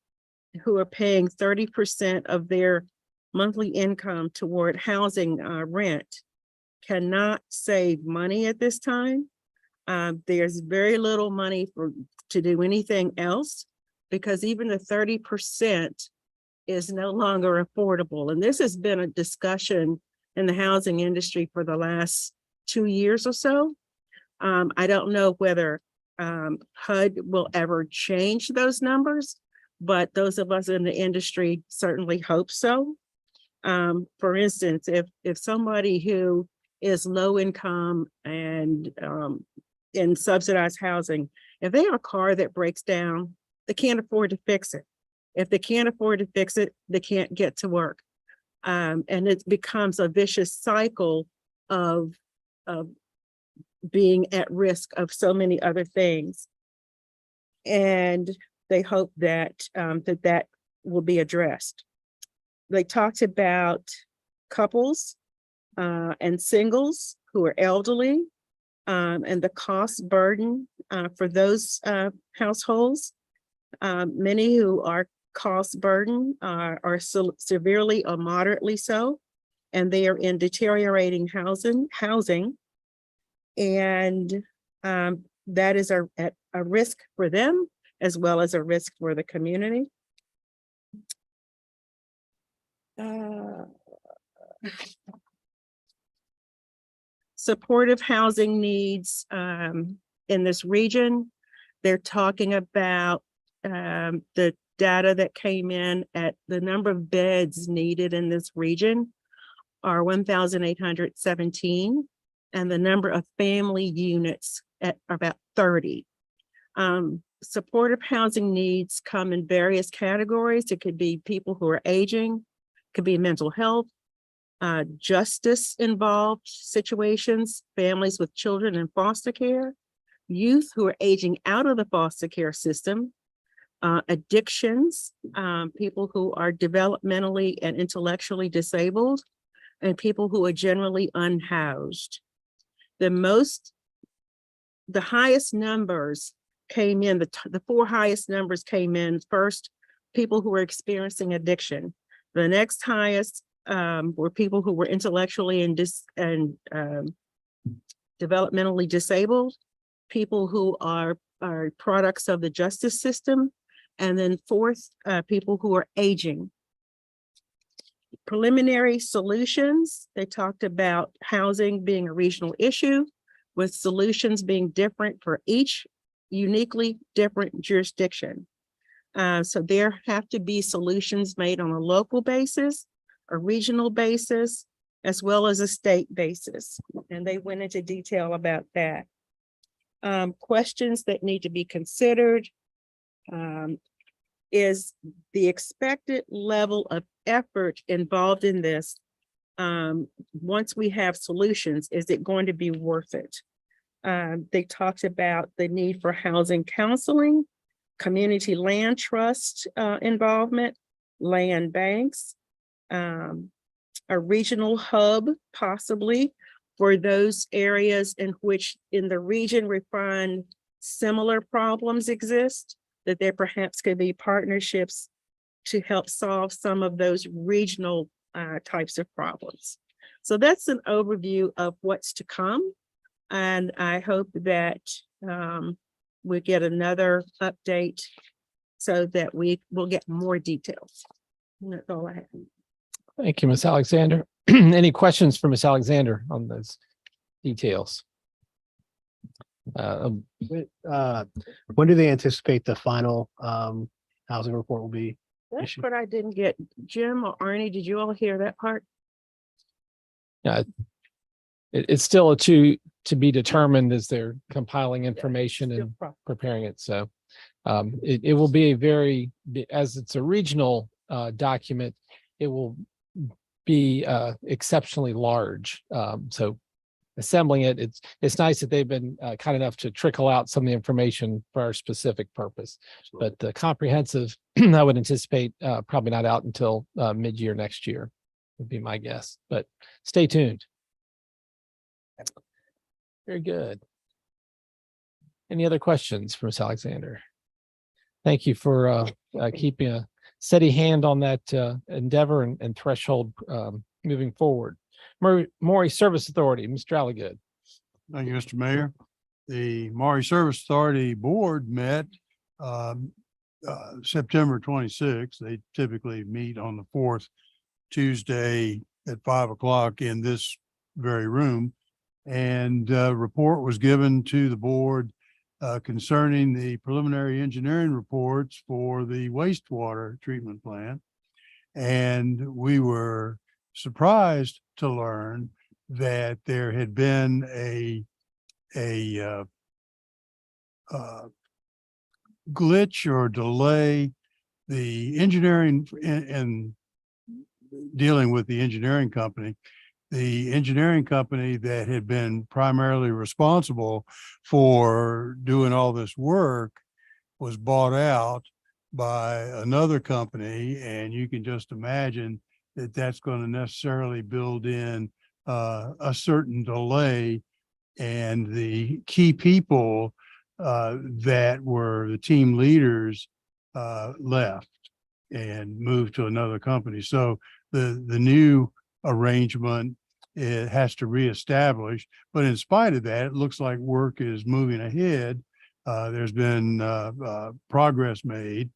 S1: who are paying 30% of their monthly income toward housing rent cannot save money at this time. There's very little money to do anything else, because even the 30% is no longer affordable. And this has been a discussion in the housing industry for the last 2 years or so. I don't know whether HUD will ever change those numbers, but those of us in the industry certainly hope so. For instance, if somebody who is low income and in subsidized housing, if they have a car that breaks down, they can't afford to fix it. If they can't afford to fix it, they can't get to work. And it becomes a vicious cycle of being at risk of so many other things. And they hope that that will be addressed. They talked about couples and singles who are elderly, and the cost burden for those households. Many who are cost burden are severely or moderately so, and they are in deteriorating housing. And that is a risk for them as well as a risk for the community. Supportive housing needs in this region. They're talking about the data that came in at the number of beds needed in this region are 1,817. And the number of family units at about 30. Supportive housing needs come in various categories. It could be people who are aging, could be mental health, justice involved situations, families with children in foster care, youth who are aging out of the foster care system, addictions, people who are developmentally and intellectually disabled, and people who are generally unhoused. The highest numbers came in, the 4 highest numbers came in first, people who were experiencing addiction. The next highest were people who were intellectually and developmentally disabled. people who are products of the justice system. And then fourth, people who are aging. Preliminary solutions, they talked about housing being a regional issue, with solutions being different for each uniquely different jurisdiction. So there have to be solutions made on a local basis, a regional basis, as well as a state basis. And they went into detail about that. Questions that need to be considered is the expected level of effort involved in this. Once we have solutions, is it going to be worth it? They talked about the need for housing counseling, community land trust involvement, land banks, a regional hub possibly for those areas in which in the region we find similar problems exist, that there perhaps could be partnerships to help solve some of those regional types of problems. So that's an overview of what's to come. And I hope that we get another update so that we will get more details. And that's all I have.
S3: Thank you, Ms. Alexander. Any questions for Ms. Alexander on those details?
S5: When do they anticipate the final housing report will be
S1: That's
S5: issued?
S1: what I didn't get. Jim or Arnie, did you all hear that part?
S3: Yeah, it's still to be determined as they're compiling information and preparing it. So it will be a very, as it's a regional document, it will be exceptionally large. So assembling it, it's nice that they've been kind enough to trickle out some of the information for our specific purpose. But the comprehensive, I would anticipate probably not out until mid-year next year, would be my guess. But stay tuned. Very good. Any other questions for Ms. Alexander? Thank you for keeping a steady hand on that endeavor and threshold moving forward. Maury Service Authority, Mr. Alligood.
S2: Thank you, Mr. Mayor. The Maury Service Authority Board met September 26th. They typically meet on the fourth Tuesday at 5 o'clock in this very room. And a report was given to the board concerning the preliminary engineering reports for the wastewater treatment plant. And we were surprised to learn that there had been a glitch or delay. The engineering and dealing with the engineering company that had been primarily responsible for doing all this work was bought out by another company, and you can just imagine that that's going to necessarily build in a certain delay, and the key people that were the team leaders left and moved to another company. So the new arrangement, it has to reestablish, but in spite of that, it looks like work is moving ahead. There's been progress made,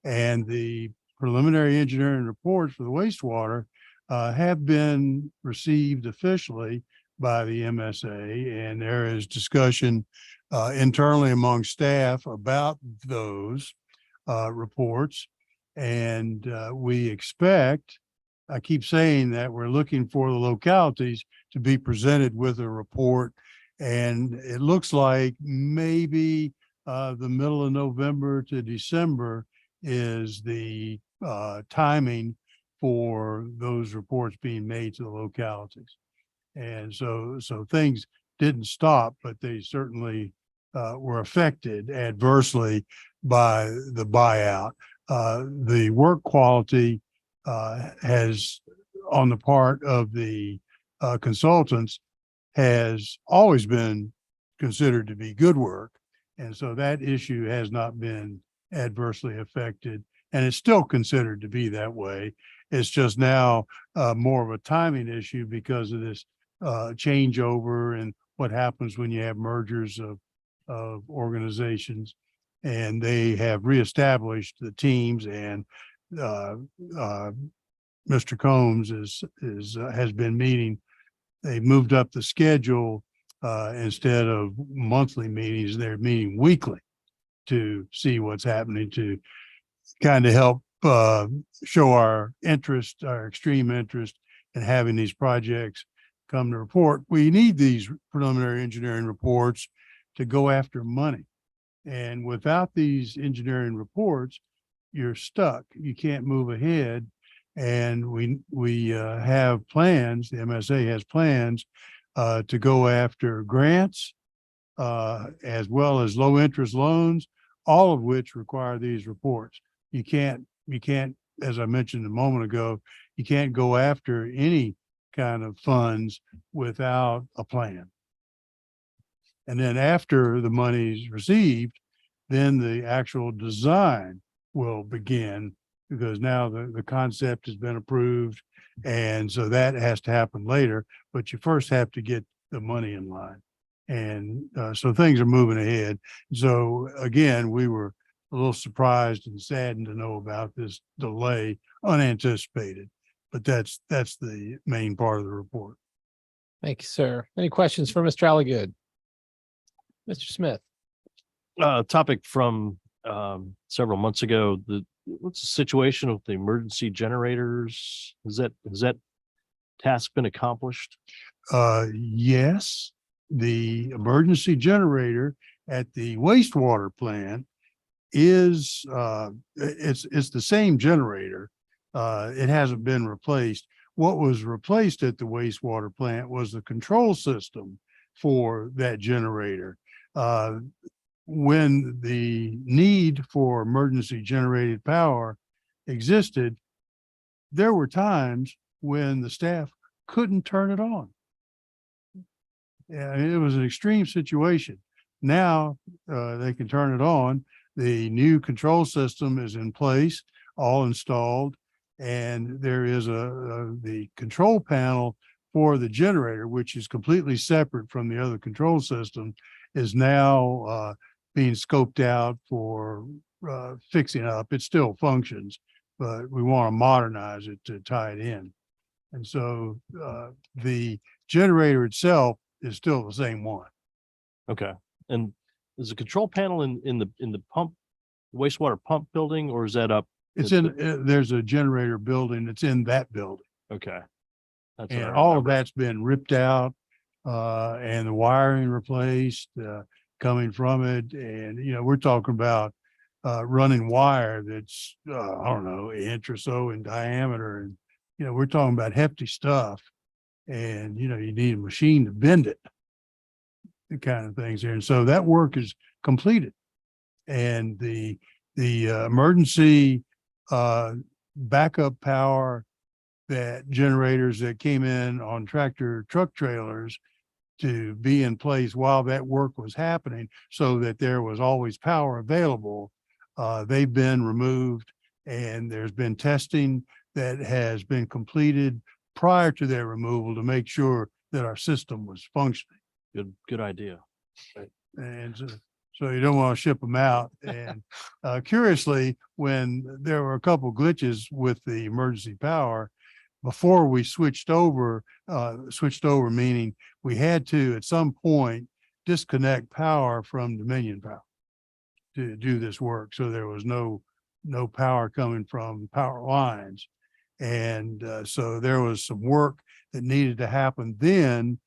S2: and the preliminary engineering reports for the wastewater have been received officially by the MSA, and there is discussion internally among staff about those reports. And we expect, I keep saying that we're looking for the localities to be presented with a report. And it looks like maybe the middle of November to December is the timing for those reports being made to the localities. And so things didn't stop, but they certainly were affected adversely by the buyout. The work quality has, on the part of the consultants, has always been considered to be good work. And so that issue has not been adversely affected, and it's still considered to be that way. It's just now more of a timing issue because of this changeover and what happens when you have mergers of of organizations. And they have reestablished the teams, and Mr. Combs has been meeting. They moved up the schedule. Instead of monthly meetings, they're meeting weekly to see what's happening, to kind of help show our interest, our extreme interest in having these projects come to report. We need these preliminary engineering reports to go after money. And without these engineering reports, you're stuck. You can't move ahead. And we have plans, the MSA has plans to go after grants as well as low interest loans, all of which require these reports. You can't, as I mentioned a moment ago, you can't go after any kind of funds without a plan. And then after the money's received, then the actual design will begin, because now the concept has been approved. And so that has to happen later, but you first have to get the money in line. And so things are moving ahead. So again, we were a little surprised and saddened to know about this delay, unanticipated, but that's the main part of the report.
S3: Thank you, sir. Any questions for Mr. Alligood? Mr. Smith?
S11: Topic from several months ago, what's the situation with the emergency generators? Has that task been accomplished?
S2: Yes, the emergency generator at the wastewater plant is it's the same generator. It hasn't been replaced. What was replaced at the wastewater plant was the control system for that generator. When the need for emergency generated power existed, there were times when the staff couldn't turn it on. Yeah, it was an extreme situation. Now they can turn it on. The new control system is in place, all installed, and there is the control panel for the generator, which is completely separate from the other control system, is now being scoped out for fixing up. It still functions, but we want to modernize it to tie it in. And so the generator itself is still the same one.
S11: Okay. And is the control panel in the pump, wastewater pump building, or is that up?
S2: It's there's a generator building that's in that building.
S11: Okay. That's what I
S2: And all of
S11: remember.
S2: that's been ripped out and the wiring replaced coming from it. And, we're talking about running wire that's, I don't know, an inch or so in diameter. And, we're talking about hefty stuff. And, you need a machine to bend it, the kind of things there. And so that work is completed. And the emergency backup power, that generators that came in on tractor truck trailers to be in place while that work was happening so that there was always power available, they've been removed, and there's been testing that has been completed prior to their removal to make sure that our system was functioning.
S11: Good idea.
S2: And so you don't want to ship them out. And curiously, when there were a couple glitches with the emergency power, before we switched over meaning we had to at some point disconnect power from Dominion Power to do this work. So there was no power coming from power lines. And so there was some work that needed to happen then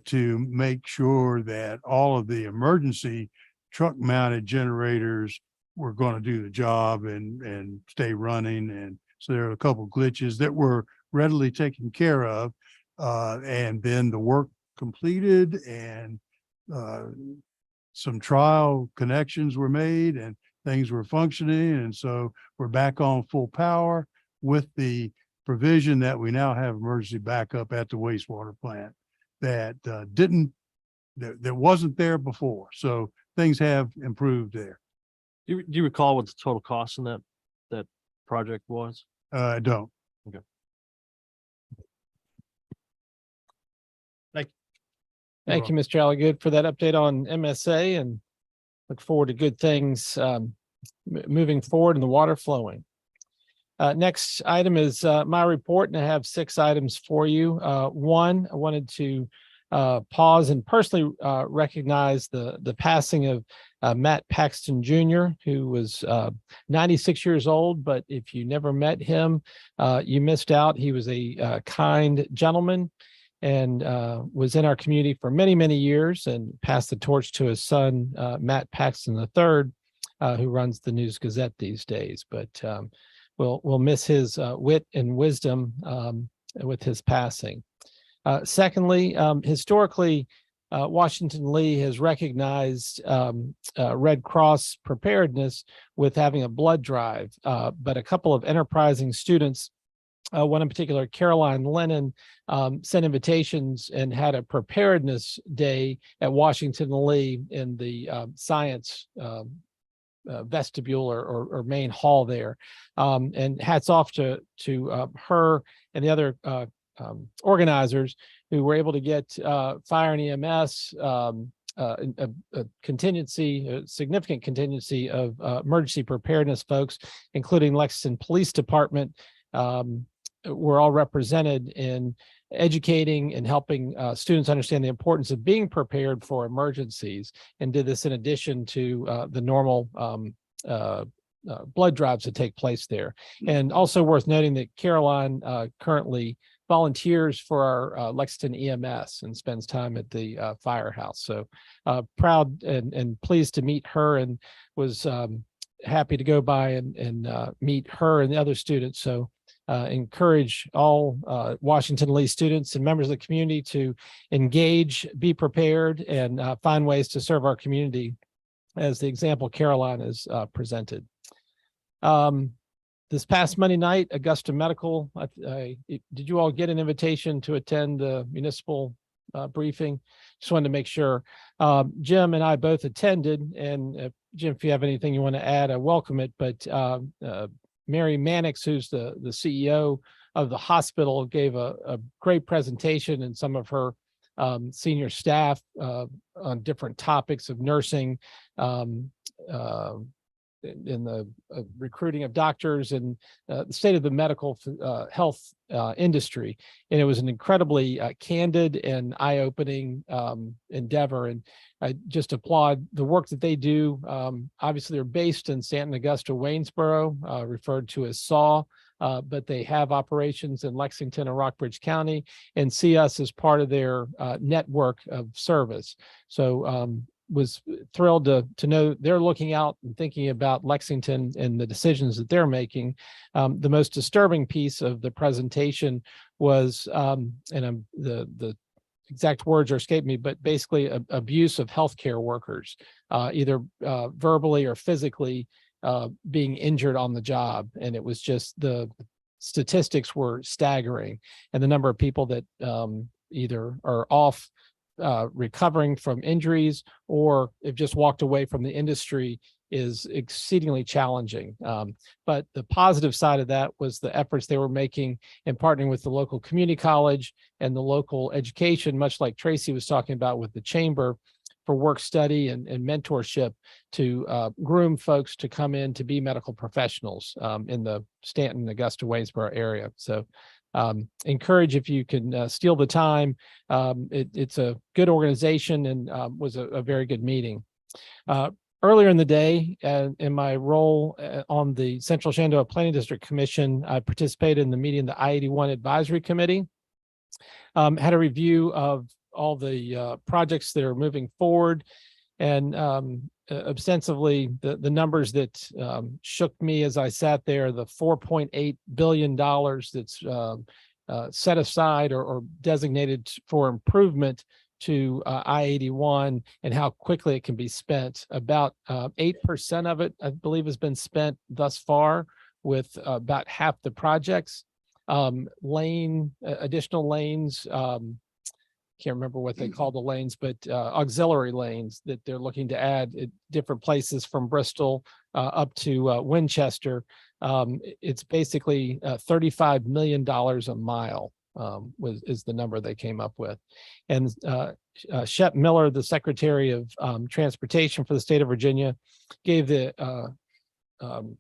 S2: to make sure that all of the emergency truck mounted generators were going to do the job and stay running. And so there are a couple glitches that were readily taken care of. And then the work completed, and some trial connections were made and things were functioning. And so we're back on full power with the provision that we now have emergency backup at the wastewater plant that that wasn't there before. So things have improved there.
S11: Do you recall what the total cost in that project was?
S2: I don't.
S3: Thank you, Mr. Alligood, for that update on MSA, and look forward to good things moving forward and the water flowing. Next item is my report, and I have 6 items for you. One, I wanted to pause and personally recognize the passing of Matt Paxton Jr., who was 96 years old, but if you never met him, you missed out. He was a kind gentleman and was in our community for many, many years, and passed the torch to his son, Matt Paxton III, who runs the News Gazette these days. But we'll miss his wit and wisdom with his passing. Secondly, historically, Washington Lee has recognized Red Cross preparedness with having a blood drive, but a couple of enterprising students, one in particular, Caroline Lennon, sent invitations and had a preparedness day at Washington Lee in the science vestibule or main hall there. And hats off to her and the other organizers who were able to get fire and EMS, a contingency, a significant contingency of emergency preparedness folks, including Lexington Police Department, were all represented in educating and helping students understand the importance of being prepared for emergencies, and did this in addition to the normal blood drives that take place there. And also worth noting that Caroline currently volunteers for our Lexington EMS and spends time at the firehouse. So proud and pleased to meet her, and was happy to go by and meet her and the other students. So encourage all Washington Lee students and members of the community to engage, be prepared, and find ways to serve our community as the example Caroline has presented. This past Monday night, Augusta Medical, did you all get an invitation to attend the municipal briefing? Just wanted to make sure. Jim and I both attended, and Jim, if you have anything you want to add, I welcome it. But Mary Mannix, who's the CEO of the hospital, gave a great presentation, and some of her senior staff on different topics of nursing, in the recruiting of doctors, and the state of the medical health industry. And it was an incredibly candid and eye-opening endeavor. And I just applaud the work that they do. Obviously, they're based in Stanton, Augusta, Waynesboro, referred to as SAW, but they have operations in Lexington and Rockbridge County, and see us as part of their network of service. So was thrilled to know they're looking out and thinking about Lexington and the decisions that they're making. The most disturbing piece of the presentation was, and the exact words are escaping me, but basically abuse of healthcare workers, either verbally or physically being injured on the job. And it was just, the statistics were staggering, and the number of people that either are off recovering from injuries or have just walked away from the industry is exceedingly challenging. But the positive side of that was the efforts they were making in partnering with the local community college and the local education, much like Tracy was talking about with the chamber, for work study and mentorship to groom folks to come in to be medical professionals in the Stanton, Augusta, Waynesboro area. So encourage, if you can steal the time. It's a good organization, and was a very good meeting. Earlier in the day, in my role on the Central Shenandoah Planning District Commission, I participated in the meeting of the I-81 Advisory Committee. Had a review of all the projects that are moving forward, and ostensibly the numbers that shook me as I sat there, the $4.8 billion that's set aside or designated for improvement to I-81, and how quickly it can be spent. About 8% of it, I believe, has been spent thus far, with about half the projects. Additional lanes, can't remember what they call the lanes, but auxiliary lanes that they're looking to add at different places from Bristol up to Winchester. It's basically $35 million a mile is the number they came up with. And Shep Miller, the Secretary of Transportation for the state of Virginia, gave the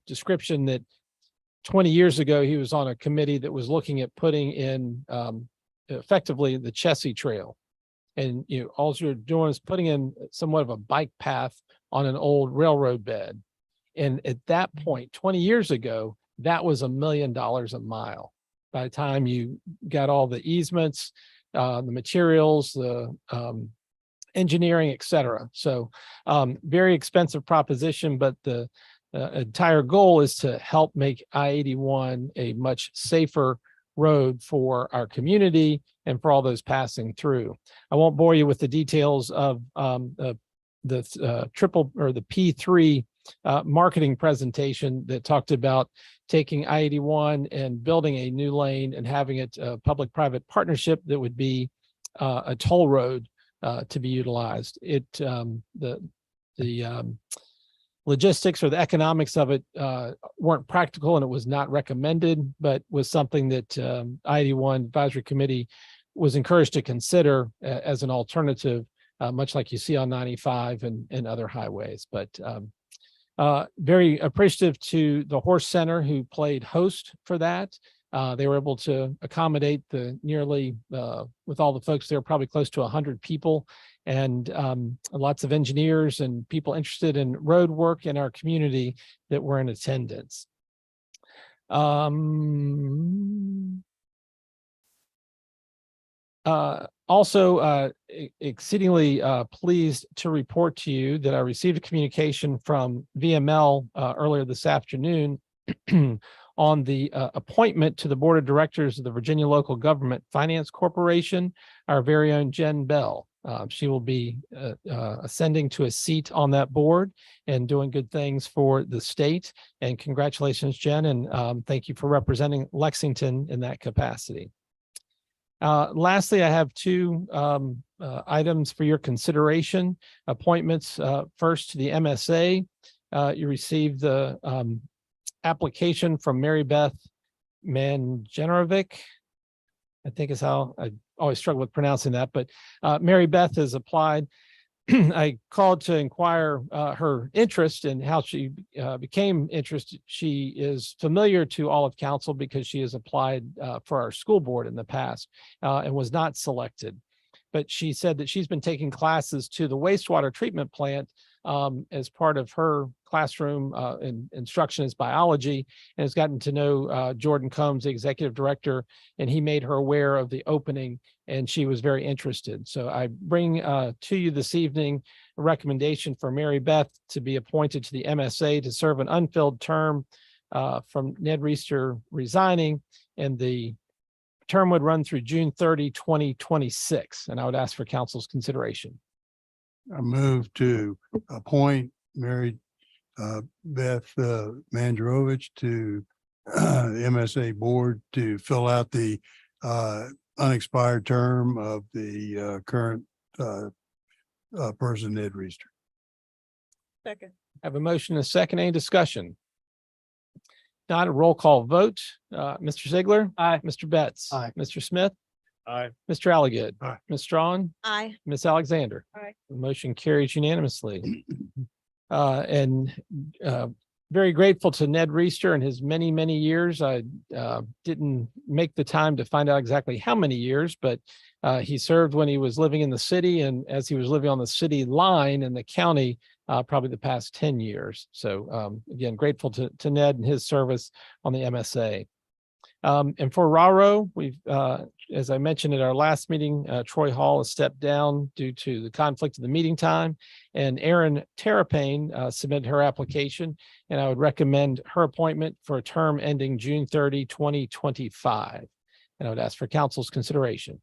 S3: description that 20 years ago, he was on a committee that was looking at putting in effectively the Chessie Trail. And all you're doing is putting in somewhat of a bike path on an old railroad bed. And at that point, 20 years ago, that was $1 million a mile. By the time you got all the easements, the materials, the engineering, et cetera. So very expensive proposition, but the entire goal is to help make I-81 a much safer road for our community and for all those passing through. I won't bore you with the details of the P3 marketing presentation that talked about taking I-81 and building a new lane and having it a public-private partnership that would be a toll road to be utilized. The logistics or the economics of it weren't practical, and it was not recommended, but was something that I-81 Advisory Committee was encouraged to consider as an alternative, much like you see on 95 and other highways. But very appreciative to the Horse Center who played host for that. They were able to accommodate the nearly, with all the folks there, probably close to 100 people, and lots of engineers and people interested in road work in our community that were in attendance. Also, exceedingly pleased to report to you that I received a communication from VML earlier this afternoon on the appointment to the Board of Directors of the Virginia Local Government Finance Corporation, our very own Jen Bell. She will be ascending to a seat on that board and doing good things for the state. And congratulations, Jen, and thank you for representing Lexington in that capacity. Lastly, I have two items for your consideration. Appointments, first to the MSA. You received the application from Mary Beth Manjarovic, I think is how I always struggle with pronouncing that, but Mary Beth has applied. I called to inquire her interest and how she became interested. She is familiar to all of council because she has applied for our school board in the past and was not selected. But she said that she's been taking classes to the wastewater treatment plant as part of her classroom instruction is biology, and has gotten to know Jordan Combs, the executive director, and he made her aware of the opening, and she was very interested. So I bring to you this evening a recommendation for Mary Beth to be appointed to the MSA to serve an unfilled term from Ned Reister resigning, and the term would run through June 30, 2026, and I would ask for council's consideration.
S2: I move to appoint Mary Beth Manjarovich to the MSA board to fill out the unexpired term of the current person, Ned Reister.
S1: Second.
S3: I have a motion and a second. Any discussion? Not a roll call vote. Mr. Ziegler. Aye. Mr. Betts.
S5: Aye.
S3: Mr. Smith.
S11: Aye.
S3: Mr. Alligood.
S2: Aye.
S3: Ms. Strawn.
S7: Aye.
S3: Ms. Alexander.
S1: Aye.
S3: The motion carries unanimously. And very grateful to Ned Reister and his many, many years. I didn't make the time to find out exactly how many years, but he served when he was living in the city, and as he was living on the city line in the county, probably the past 10 years. So again, grateful to Ned and his service on the MSA. And for RARO, we've, as I mentioned at our last meeting, Troy Hall has stepped down due to the conflict of the meeting time, and Erin Terrapane submitted her application, and I would recommend her appointment for a term ending June 30, 2025. And I would ask for council's consideration.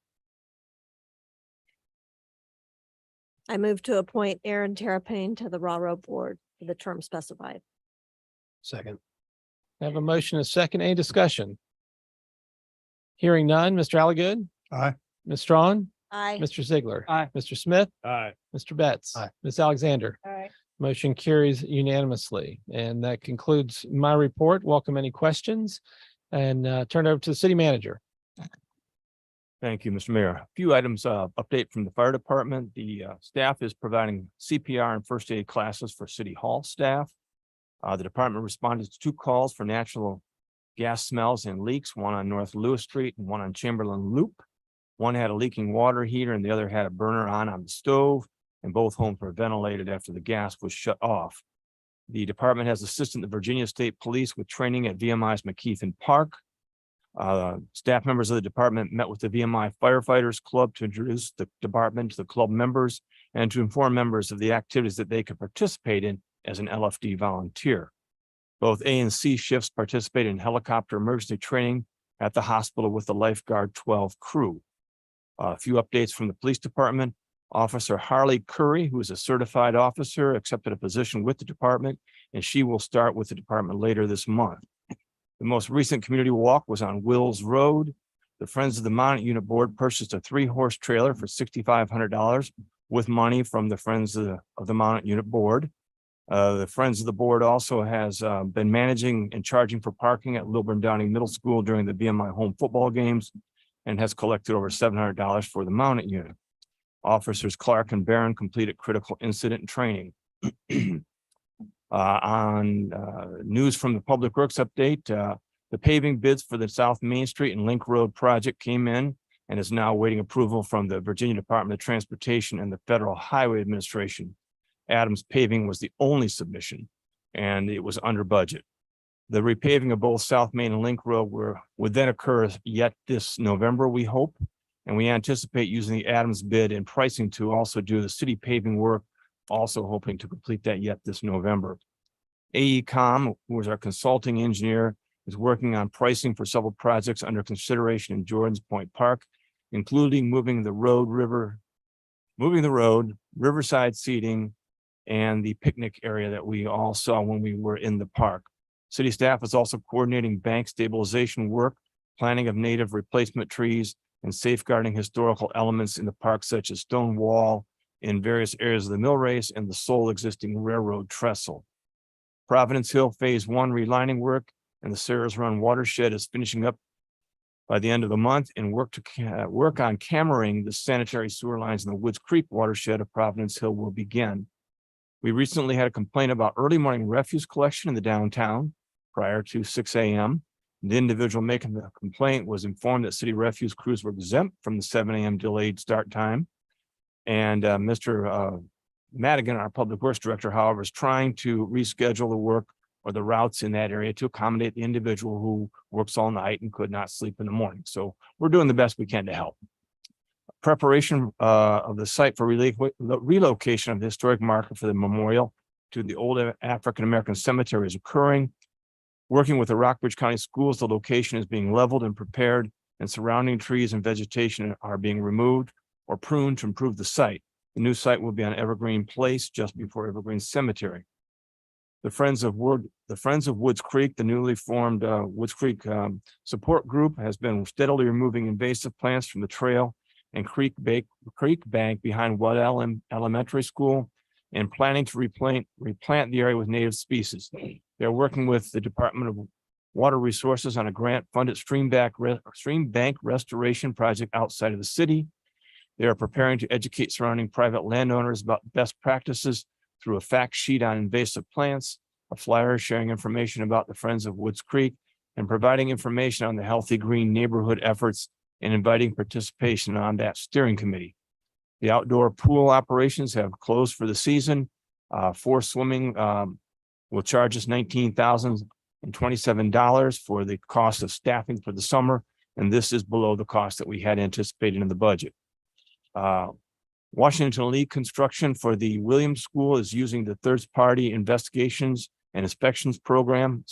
S7: I move to appoint Aaron Terrapane to the RARO board for the term specified.
S5: Second.
S3: I have a motion and a second. Any discussion? Hearing none. Mr. Alligood.
S2: Aye.
S3: Ms. Strawn.
S7: Aye.
S3: Mr. Ziegler.
S10: Aye.
S3: Mr. Smith.
S11: Aye.
S3: Mr. Betts.
S5: Aye.
S3: Ms. Alexander.
S1: Aye.
S3: Motion carries unanimously. And that concludes my report. Welcome any questions, and turn it over to the city manager.
S6: Thank you, Mr. Mayor. A few items, update from the fire department. The staff is providing CPR and first aid classes for City Hall staff. The department responded to 2 calls for natural gas smells and leaks, one on North Lewis Street and one on Chamberlain Loop. One had a leaking water heater and the other had a burner on the stove, and both homes were ventilated after the gas was shut off. The department has assisted the Virginia State Police with training at VMI's McKeithen Park. Staff members of the department met with the VMI Firefighters Club to introduce the department to the club members and to inform members of the activities that they could participate in as an LFD volunteer. Both A and C shifts participated in helicopter emergency training at the hospital with the Lifeguard 12 crew. A few updates from the police department. Officer Harley Curry, who is a certified officer, accepted a position with the department, and she will start with the department later this month. The most recent community walk was on Wills Road. The Friends of the Monument Unit Board purchased a 3-horse trailer for $6,500 with money from the Friends of the Monument Unit Board. The Friends of the Board also has been managing and charging for parking at Lilburn Downing Middle School during the BMI home football games and has collected over $700 for the Monument Unit. Officers Clark and Barron completed critical incident training. News from the Public Works update, the paving bids for the South Main Street and Link Road project came in and is now awaiting approval from the Virginia Department of Transportation and the Federal Highway Administration. Adams Paving was the only submission, and it was under budget. The repaving of both South Main and Link Road would then occur yet this November, we hope, and we anticipate using the Adams bid and pricing to also do the city paving work, also hoping to complete that yet this November. AECom, who is our consulting engineer, is working on pricing for several projects under consideration in Jordan's Point Park, including moving the road, riverside seating, and the picnic area that we all saw when we were in the park. City staff is also coordinating bank stabilization work, planting of native replacement trees, and safeguarding historical elements in the park, such as stone wall in various areas of the mill race and the sole existing railroad trestle. Providence Hill Phase 1 relining work and the Sarah's Run watershed is finishing up by the end of the month, and work on cameraing the sanitary sewer lines in the Woods Creek watershed of Providence Hill will begin. We recently had a complaint about early morning refuse collection in the downtown prior to 6 a.m. The individual making the complaint was informed that city refuse crews were exempt from the 7 a.m. delayed start time. And Mr. Madigan, our public works director, however, is trying to reschedule the work or the routes in that area to accommodate the individual who works all night and could not sleep in the morning. So we're doing the best we can to help. Preparation of the site for relocation of the historic marker for the memorial to the old African-American cemetery is occurring. Working with the Rockbridge County Schools, the location is being leveled and prepared, and surrounding trees and vegetation are being removed or pruned to improve the site. The new site will be on Evergreen Place, just before Evergreen Cemetery. The Friends of Woods Creek, the newly formed Woods Creek support group, has been steadily removing invasive plants from the trail and creek bank behind Waddell Elementary School, and planning to replant the area with native species. They're working with the Department of Water Resources on a grant-funded stream bank restoration project outside of the city. They are preparing to educate surrounding private landowners about best practices through a fact sheet on invasive plants, a flyer sharing information about the Friends of Woods Creek, and providing information on the Healthy Green Neighborhood efforts and inviting participation on that steering committee. The outdoor pool operations have closed for the season. For swimming will charge us $19,027 for the cost of staffing for the summer, and this is below the cost that we had anticipated in the budget. Washington Lee Construction for the Williams School is using the third-party investigations and inspections program,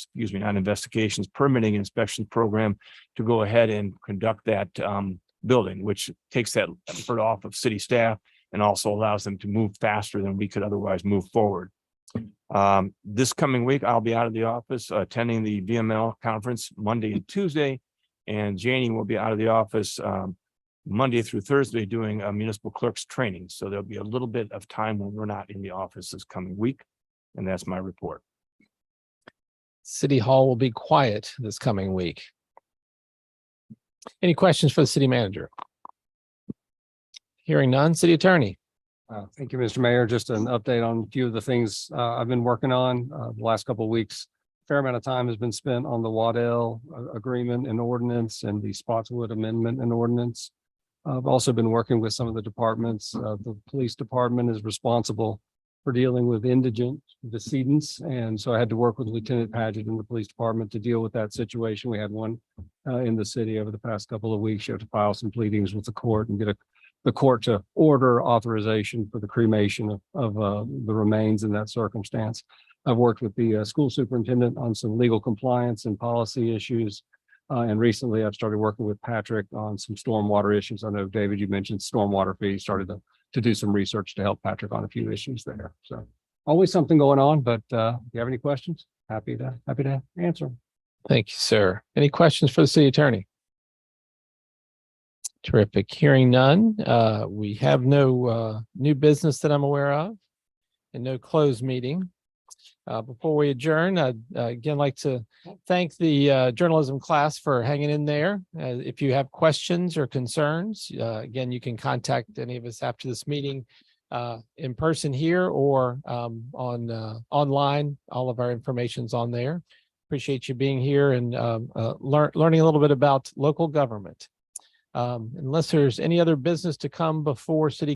S6: permitting and inspections program to go ahead and conduct that building, which takes that effort off of city staff and also allows them to move faster than we could otherwise move forward. This coming week, I'll be out of the office attending the VML conference Monday and Tuesday, and Janie will be out of the office Monday through Thursday doing a municipal clerk's training. So there'll be a little bit of time when we're not in the office this coming week. And that's my report.
S3: City Hall will be quiet this coming week. Any questions for the city manager? Hearing none, city attorney.
S13: Thank you, Mr. Mayor. Just an update on a few of the things I've been working on the last couple of weeks. Fair amount of time has been spent on the Waddell agreement and ordinance and the Spotswood amendment and ordinance. I've also been working with some of the departments. The police department is responsible for dealing with indigent decedents. And so I had to work with Lieutenant Paget in the police department to deal with that situation. We had one in the city over the past couple of weeks. You have to file some pleadings with the court and get the court to order authorization for the cremation of the remains in that circumstance. I've worked with the school superintendent on some legal compliance and policy issues. And recently I've started working with Patrick on some stormwater issues. I know, David, you mentioned stormwater fees, started to do some research to help Patrick on a few issues there. So always something going on, but if you have any questions, happy to answer.
S3: Thank you, sir. Any questions for the city attorney? Terrific. Hearing none. We have no new business that I'm aware of and no closed meeting. Before we adjourn, I'd again like to thank the journalism class for hanging in there. If you have questions or concerns, again, you can contact any of us after this meeting in person here or online. All of our information's on there. Appreciate you being here and learning a little bit about local government. Unless there's any other business to come before city